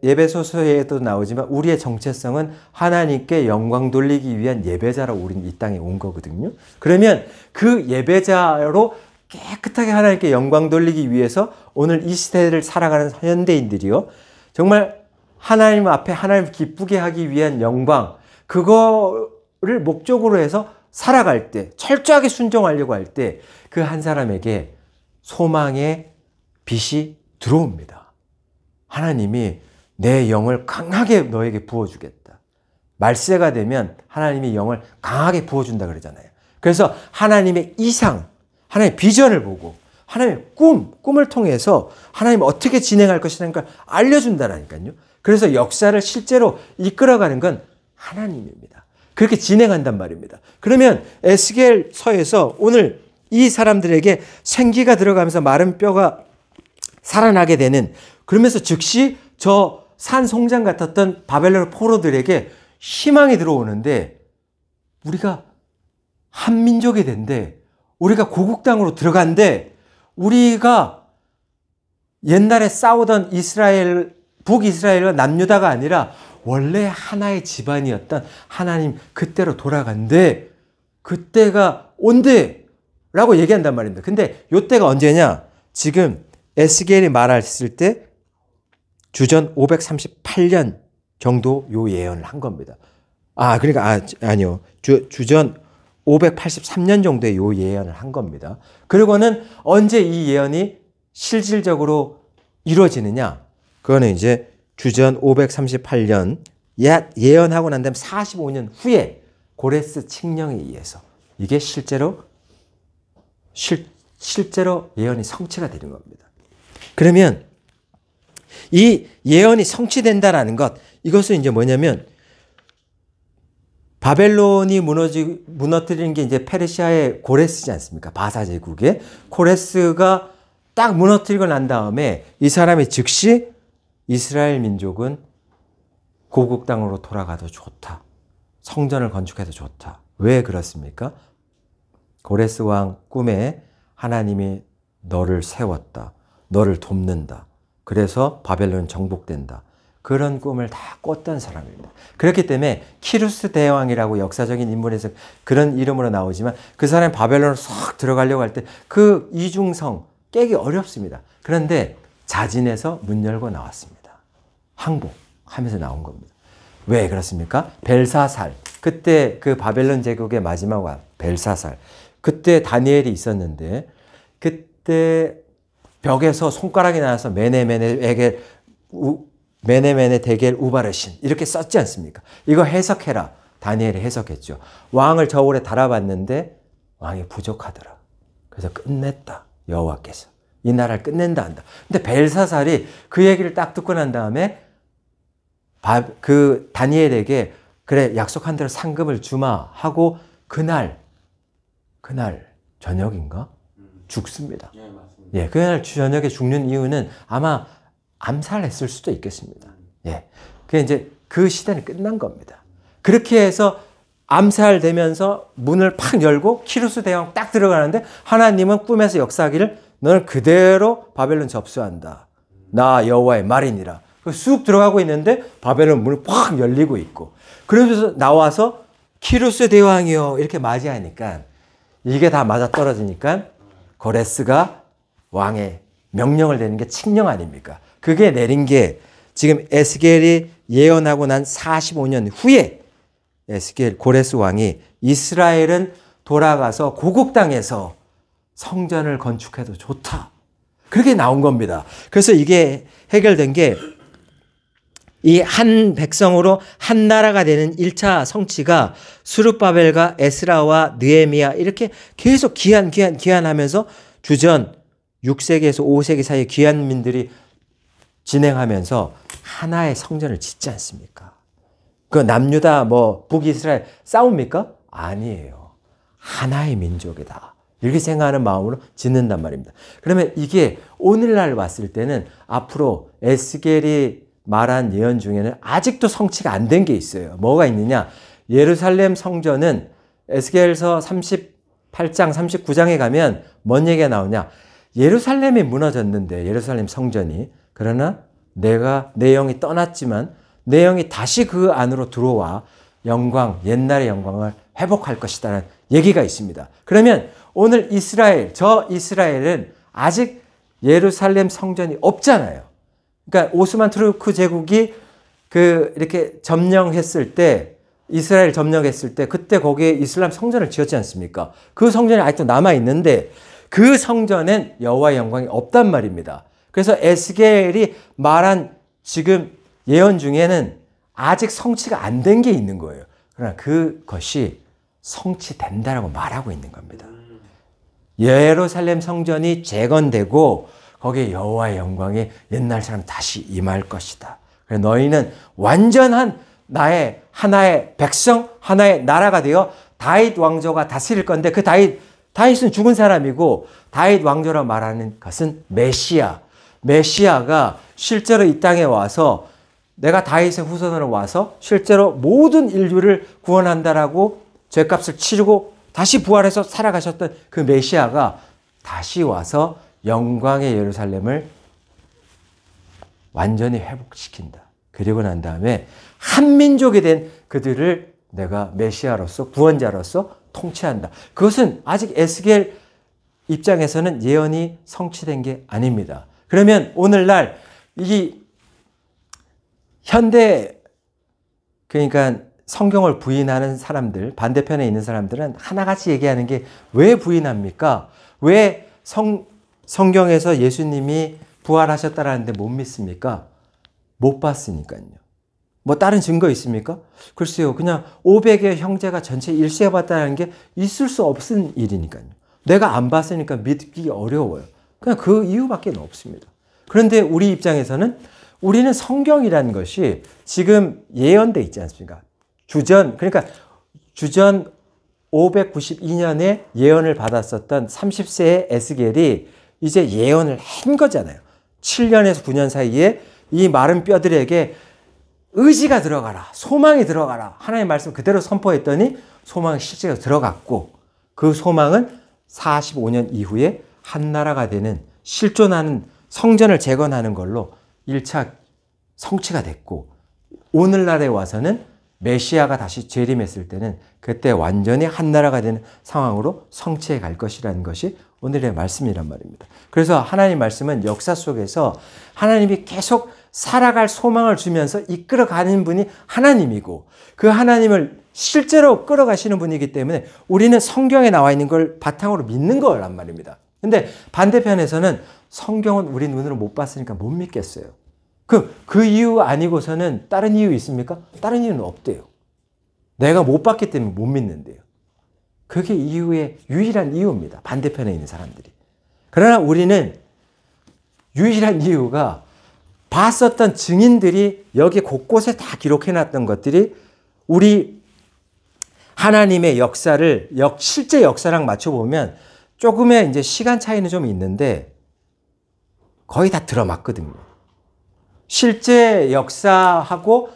예배소서에도 나오지만 우리의 정체성은 하나님께 영광 돌리기 위한 예배자로 우리는 이 땅에 온 거거든요. 그러면 그 예배자로 깨끗하게 하나님께 영광 돌리기 위해서 오늘 이 시대를 살아가는 현대인들이요. 정말 하나님 앞에 하나님 기쁘게 하기 위한 영광, 그거를 목적으로 해서 살아갈 때, 철저하게 순종하려고 할 때 그 한 사람에게 소망의 빛이 들어옵니다. 하나님이 내 영을 강하게 너에게 부어주겠다. 말세가 되면 하나님이 영을 강하게 부어준다 그러잖아요. 그래서 하나님의 이상, 하나님의 비전을 보고 하나님의 꿈을 통해서 하나님 어떻게 진행할 것이라는 걸 알려준다라니까요. 그래서 역사를 실제로 이끌어가는 건 하나님입니다. 그렇게 진행한단 말입니다. 그러면 에스겔서에서 오늘 이 사람들에게 생기가 들어가면서 마른 뼈가 살아나게 되는, 그러면서 즉시 저 산송장 같았던 바벨론 포로들에게 희망이 들어오는데, 우리가 한민족이 된대, 우리가 고국 땅으로 들어간대, 우리가 옛날에 싸우던 북이스라엘과 남유다가 아니라 원래 하나의 집안이었던 하나님 그때로 돌아간대, 그때가 온대 라고 얘기한단 말입니다. 근데 이때가 언제냐? 지금 에스겔이 말했을 때 주전 538년 정도 요 예언을 한 겁니다. 아니요. 주전 583년 정도의 요 예언을 한 겁니다. 그리고는 언제 이 예언이 실질적으로 이루어지느냐? 그거는 이제 주전 538년 예언하고 난 다음 45년 후에 고레스 칙령에 의해서 이게 실제로 예언이 성취가 되는 겁니다. 그러면 이 예언이 성취된다라는 것, 이것은 이제 뭐냐면 바벨론이 무너뜨리는 게 이제 페르시아의 고레스지 않습니까? 바사 제국의 고레스가 딱 무너뜨리고 난 다음에 이 사람이 즉시 이스라엘 민족은 고국 땅으로 돌아가도 좋다. 성전을 건축해도 좋다. 왜 그렇습니까? 고레스 왕 꿈에 하나님이 너를 세웠다. 너를 돕는다. 그래서 바벨론 정복된다. 그런 꿈을 다 꿨던 사람입니다. 그렇기 때문에 키루스 대왕이라고 역사적인 인물에서 그런 이름으로 나오지만 그 사람이 바벨론으로 싹 들어가려고 할 때 그 이중성 깨기 어렵습니다. 그런데 자진해서 문 열고 나왔습니다. 항복하면서 나온 겁니다. 왜 그렇습니까? 벨사살, 그때 그 바벨론 제국의 마지막 왕 벨사살, 그때 다니엘이 있었는데 그때 벽에서 손가락이 나와서 메네메네 데겔 우바르신 이렇게 썼지 않습니까? 이거 해석해라. 다니엘이 해석했죠. 왕을 저울에 달아봤는데 왕이 부족하더라. 그래서 끝냈다. 여호와께서 이 나라를 끝낸다 한다. 근데 벨사살이 그 얘기를 딱 듣고 난 다음에 그 다니엘에게 그래 약속한 대로 상급을 주마 하고 그날 저녁인가? 죽습니다. 네, 맞습니다. 예, 그날 저녁에 죽는 이유는 아마 암살했을 수도 있겠습니다. 예. 그 이제 그 시대는 끝난 겁니다. 그렇게 해서 암살되면서 문을 팍 열고 키루스 대왕 딱 들어가는데 하나님은 꿈에서 역사하기를 너는 그대로 바벨론 접수한다. 나 여호와의 말이니라. 쑥 들어가고 있는데 바벨론 문을 팍 열리고 있고, 그러면서 나와서 키루스 대왕이요 이렇게 맞이하니까 이게 다 맞아떨어지니까 고레스가 왕의 명령을 내린 게 칙령 아닙니까? 그게 내린 게 지금 에스겔이 예언하고 난 45년 후에 고레스 왕이 이스라엘은 돌아가서 고국 땅에서 성전을 건축해도 좋다. 그렇게 나온 겁니다. 그래서 이게 해결된 게 이 한 백성으로 한 나라가 되는 1차 성취가 수르바벨과 에스라와 느헤미야 이렇게 계속 귀환하면서 주전 6세기에서 5세기 사이에 귀환민들이 진행하면서 하나의 성전을 짓지 않습니까? 그 남유다 북이스라엘 싸웁니까? 아니에요. 하나의 민족이다. 이렇게 생각하는 마음으로 짓는단 말입니다. 그러면 이게 오늘날 왔을 때는 앞으로 에스겔이 말한 예언 중에는 아직도 성취가 안 된 게 있어요. 뭐가 있느냐? 예루살렘 성전은 에스겔서 38장, 39장에 가면 뭔 얘기가 나오냐? 예루살렘이 무너졌는데 예루살렘 성전이, 그러나 내가 내 영이 떠났지만 내 영이 다시 그 안으로 들어와 옛날의 영광을 회복할 것이다라는 얘기가 있습니다. 그러면 오늘 저 이스라엘은 아직 예루살렘 성전이 없잖아요. 그러니까 오스만 투르크 제국이 이렇게 점령했을 때, 이스라엘 점령했을 때 그때 거기에 이슬람 성전을 지었지 않습니까? 그 성전이 아직도 남아 있는데 그 성전엔 여호와의 영광이 없단 말입니다. 그래서 에스겔이 말한 지금 예언 중에는 아직 성취가 안 된 게 있는 거예요. 그러나 그것이 성취된다라고 말하고 있는 겁니다. 예루살렘 성전이 재건되고 거기에 여호와의 영광이 옛날처럼 다시 임할 것이다. 그래서 너희는 완전한 나의 하나의 백성, 하나의 나라가 되어 다윗 왕조가 다스릴 건데 그 다윗은 죽은 사람이고 다윗 왕조라 말하는 것은 메시아가 실제로 이 땅에 와서 내가 다윗의 후손으로 와서 실제로 모든 인류를 구원한다라고 죄값을 치르고 다시 부활해서 살아가셨던 그 메시아가 다시 와서 영광의 예루살렘을 완전히 회복시킨다. 그리고 난 다음에 한민족이 된 그들을 내가 메시아로서 구원자로서 통치한다. 그것은 아직 에스겔 입장에서는 예언이 성취된 게 아닙니다. 그러면 오늘날 이 현대 그러니까 성경을 부인하는 사람들, 반대편에 있는 사람들은 하나같이 얘기하는 게 왜 부인합니까? 왜 성경에서 예수님이 부활하셨다라는데 못 믿습니까? 못 봤으니까요. 뭐 다른 증거 있습니까? 글쎄요. 그냥 500의 형제가 전체 일시해 봤다는 게 있을 수 없는 일이니까요. 내가 안 봤으니까 믿기 어려워요. 그냥 그 이유밖에 없습니다. 그런데 우리 입장에서는 우리는 성경이라는 것이 지금 예언돼 있지 않습니까? 주전 592년에 예언을 받았었던 30세의 에스겔이 이제 예언을 한 거잖아요. 7년에서 9년 사이에 이 마른 뼈들에게 의지가 들어가라, 소망이 들어가라. 하나님의 말씀 그대로 선포했더니 소망이 실제로 들어갔고 그 소망은 45년 이후에 한 나라가 되는 실존하는 성전을 재건하는 걸로 1차 성취가 됐고 오늘날에 와서는 메시아가 다시 재림했을 때는 그때 완전히 한 나라가 되는 상황으로 성취해 갈 것이라는 것이 오늘의 말씀이란 말입니다. 그래서 하나님 말씀은 역사 속에서 하나님이 계속 살아갈 소망을 주면서 이끌어가는 분이 하나님이고 그 하나님을 실제로 끌어가시는 분이기 때문에 우리는 성경에 나와 있는 걸 바탕으로 믿는 거란 말입니다. 근데 반대편에서는 성경은 우리 눈으로 못 봤으니까 못 믿겠어요. 그 이유 아니고서는 다른 이유 있습니까? 다른 이유는 없대요. 내가 못 봤기 때문에 못 믿는데요. 그게 이유의 유일한 이유입니다. 반대편에 있는 사람들이. 그러나 우리는 유일한 이유가 봤었던 증인들이 여기 곳곳에 다 기록해놨던 것들이 우리 하나님의 역사를 실제 역사랑 맞춰보면 조금의 이제 시간 차이는 좀 있는데 거의 다 들어맞거든요. 실제 역사하고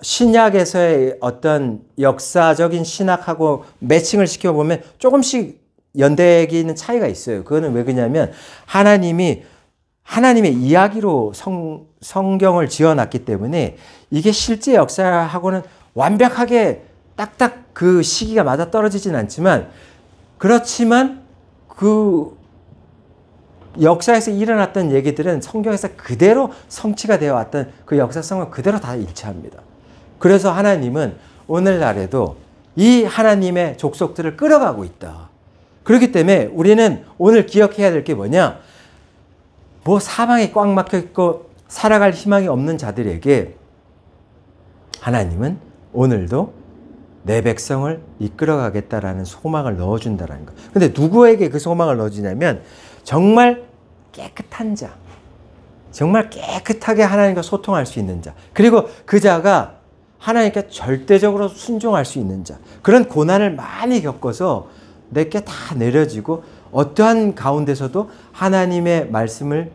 신약에서의 어떤 역사적인 신학하고 매칭을 시켜보면 조금씩 연대기는 차이가 있어요. 그거는 왜 그러냐면 하나님의 이야기로 성경을 지어놨기 때문에 이게 실제 역사하고는 완벽하게 딱딱 그 시기가 맞아 떨어지진 않지만 그렇지만 그 역사에서 일어났던 얘기들은 성경에서 그대로 성취가 되어 왔던 그 역사성은 그대로 다 일치합니다. 그래서 하나님은 오늘날에도 이 하나님의 족속들을 끌어가고 있다. 그렇기 때문에 우리는 오늘 기억해야 될 게 뭐냐? 뭐 사방에 꽉 막혀 있고 살아갈 희망이 없는 자들에게 하나님은 오늘도 내 백성을 이끌어가겠다라는 소망을 넣어준다라는 거. 근데 누구에게 그 소망을 넣어주냐면 정말 깨끗한 자, 정말 깨끗하게 하나님과 소통할 수 있는 자, 그리고 그 자가 하나님께 절대적으로 순종할 수 있는 자, 그런 고난을 많이 겪어서 내게 다 내려지고 어떠한 가운데서도 하나님의 말씀을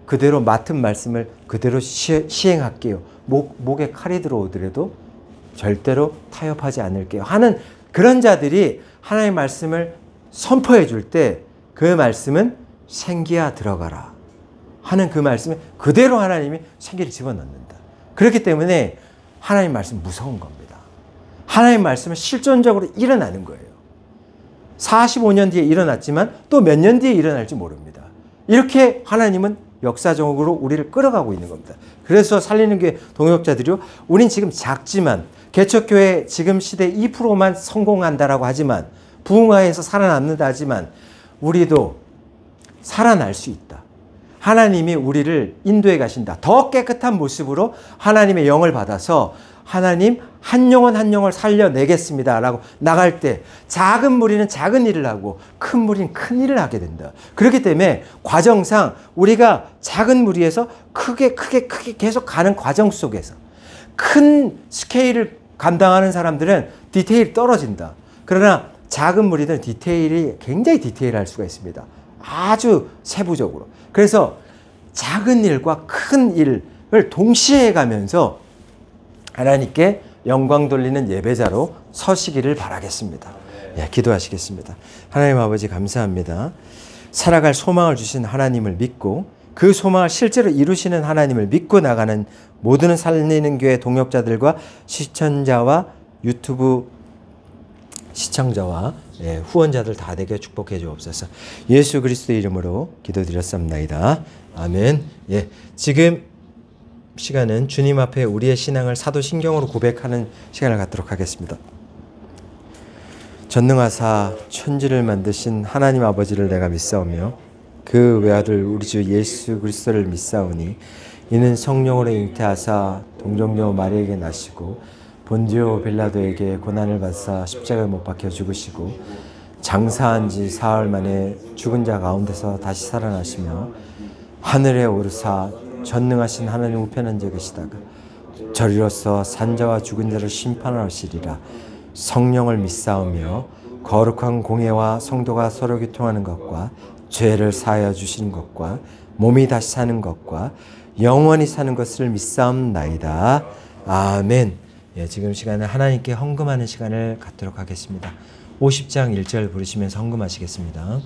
그대로 맡은 말씀을 그대로 시행할게요. 목에 칼이 들어오더라도 절대로 타협하지 않을게요 하는 그런 자들이 하나님의 말씀을 선포해 줄 때 그 말씀은 생기야 들어가라 하는 그 말씀에 그대로 하나님이 생기를 집어넣는다. 그렇기 때문에 하나님 말씀 무서운 겁니다. 하나님 말씀은 실존적으로 일어나는 거예요. 45년 뒤에 일어났지만 또 몇 년 뒤에 일어날지 모릅니다. 이렇게 하나님은 역사적으로 우리를 끌어가고 있는 겁니다. 그래서 살리는 교회 동역자들이요, 우린 지금 작지만 개척교회 지금 시대 2%만 성공한다라고 하지만 부흥화해서 살아남는다 하지만 우리도 살아날 수 있다. 하나님이 우리를 인도해 가신다. 더 깨끗한 모습으로 하나님의 영을 받아서 하나님 한 영혼 한 영혼을 살려내겠습니다 라고 나갈 때 작은 무리는 작은 일을 하고 큰 무리는 큰 일을 하게 된다. 그렇기 때문에 과정상 우리가 작은 무리에서 크게 계속 가는 과정 속에서 큰 스케일을 감당하는 사람들은 디테일이 떨어진다. 그러나 작은 무리들은 굉장히 디테일할 수가 있습니다. 아주 세부적으로. 그래서 작은 일과 큰 일을 동시에 해가면서 하나님께 영광 돌리는 예배자로 서시기를 바라겠습니다. 예, 기도하시겠습니다. 하나님 아버지 감사합니다. 살아갈 소망을 주신 하나님을 믿고 그 소망을 실제로 이루시는 하나님을 믿고 나가는 모든 살리는 교회 동역자들과 시청자와 유튜브 시청자와 후원자들 다 되게 축복해 주옵소서. 예수 그리스도의 이름으로 기도드렸습니다. 아멘. 예, 지금 시간은 주님 앞에 우리의 신앙을 사도신경으로 고백하는 시간을 갖도록 하겠습니다. 전능하사 천지를 만드신 하나님 아버지를 내가 믿사오며 그 외아들 우리 주 예수 그리스도를 믿사오니 이는 성령으로 잉태하사 동정녀 마리아에게 나시고 본디오 빌라도에게 고난을 받사 십자가에 못 박혀 죽으시고 장사한 지 사흘 만에 죽은 자 가운데서 다시 살아나시며 하늘에 오르사 전능하신 하나님 우편에 앉아 계시다가 저리로서 산자와 죽은 자를 심판하시리라. 성령을 믿사오며 거룩한 공예와 성도가 서로 교통하는 것과 죄를 사하여 주시는 것과 몸이 다시 사는 것과 영원히 사는 것을 믿사옵나이다. 아멘. 예, 지금 시간은 하나님께 헌금하는 시간을 갖도록 하겠습니다. 50장 1절 부르시면서 헌금하시겠습니다.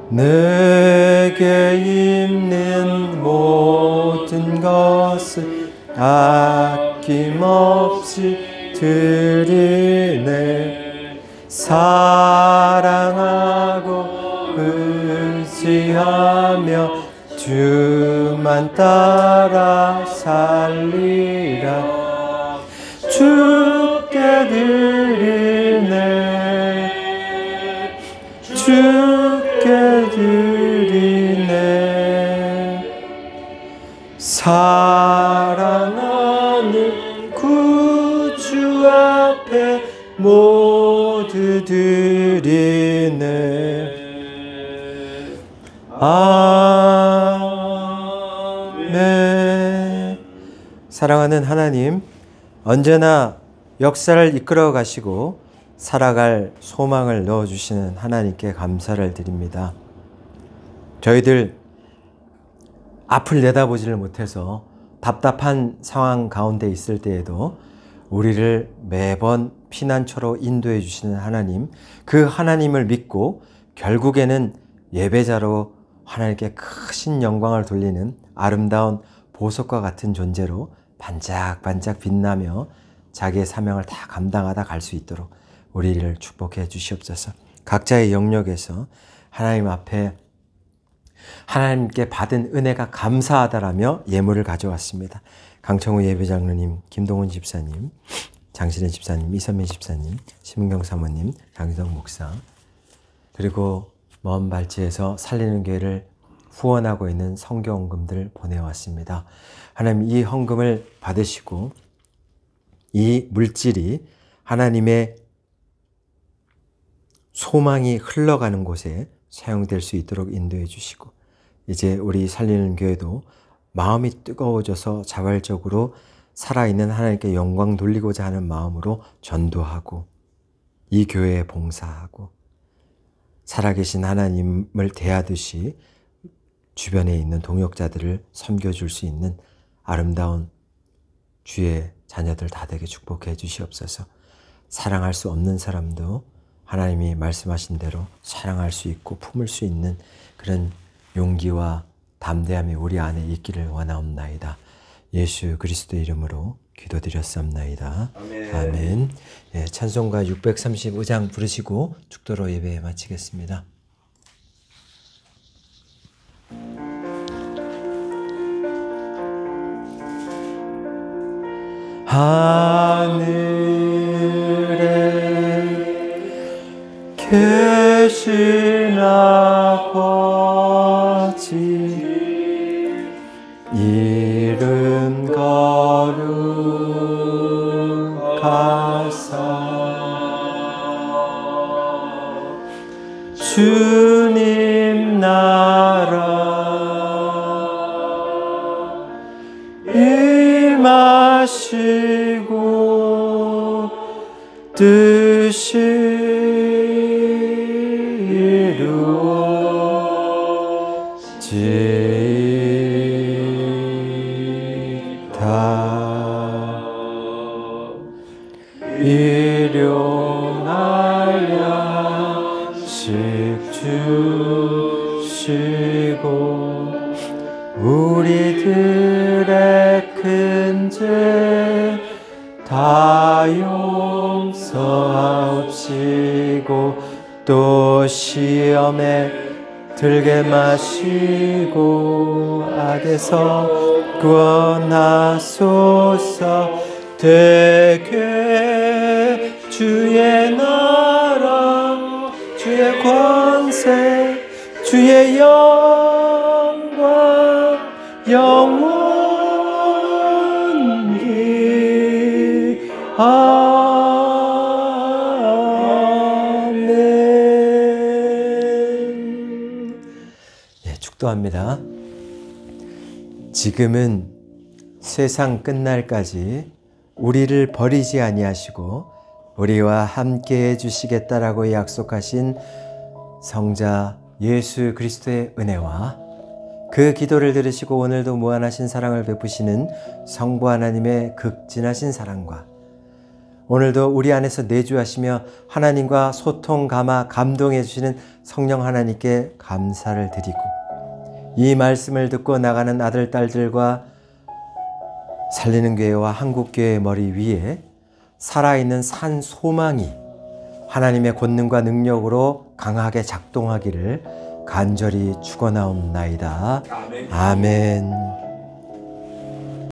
내게 있는 모든 것을 아낌없이 드리네. 사랑하고 의지하며 주만 따라 살리라. 주께 드리네. 주께 드리네. 사랑하는 구주 앞에 모두 드리네. 아멘. 사랑하는 하나님, 언제나 역사를 이끌어 가시고 살아갈 소망을 넣어주시는 하나님께 감사를 드립니다. 저희들 앞을 내다보지를 못해서 답답한 상황 가운데 있을 때에도 우리를 매번 피난처로 인도해 주시는 하나님, 그 하나님을 믿고 결국에는 예배자로 하나님께 크신 영광을 돌리는 아름다운 보석과 같은 존재로 반짝반짝 빛나며 자기의 사명을 다 감당하다 갈 수 있도록 우리를 축복해 주시옵소서. 각자의 영역에서 하나님 앞에 하나님께 받은 은혜가 감사하다라며 예물을 가져왔습니다. 강청우 예배장로님, 김동훈 집사님, 장신혜 집사님, 이선민 집사님, 심은경 사모님, 장희덕 목사, 그리고 먼 발치에서 살리는 교회를 후원하고 있는 성교헌금들 보내왔습니다. 하나님, 이 헌금을 받으시고 이 물질이 하나님의 소망이 흘러가는 곳에 사용될 수 있도록 인도해 주시고, 이제 우리 살리는 교회도 마음이 뜨거워져서 자발적으로 살아있는 하나님께 영광 돌리고자 하는 마음으로 전도하고 이 교회에 봉사하고 살아계신 하나님을 대하듯이 주변에 있는 동역자들을 섬겨줄 수 있는 아름다운 주의 자녀들 다 되게 축복해 주시옵소서. 사랑할 수 없는 사람도 하나님이 말씀하신 대로 사랑할 수 있고 품을 수 있는 그런 용기와 담대함이 우리 안에 있기를 원하옵나이다. 예수 그리스도의 이름으로 기도드렸사옵나이다. 아멘. 아멘. 예, 찬송가 635장 부르시고 축도로 예배 마치겠습니다. 하늘에 계신 아버지 이름 거룩하사 주님 나라 임하시고 뜻이 이루어지이다. 일용할 양식 주시고 우리들의 큰 죄 다 용서하옵시고 또 시험에 들게 마시고 악에서 구원하소서. 되게 주의 나라 주의 권세 주의 영광 영원히 아멘. 예, 축도합니다. 지금은 세상 끝날까지 우리를 버리지 아니하시고 우리와 함께 해주시겠다라고 약속하신 성자 예수 그리스도의 은혜와 그 기도를 들으시고 오늘도 무한하신 사랑을 베푸시는 성부 하나님의 극진하신 사랑과 오늘도 우리 안에서 내주하시며 하나님과 소통, 감화, 감동해 주시는 성령 하나님께 감사를 드리고 이 말씀을 듣고 나가는 아들, 딸들과 살리는 교회와 한국교회의 머리 위에 살아있는 산 소망이 하나님의 권능과 능력으로 강하게 작동하기를 간절히 축원하옵나이다. 아멘. 아멘.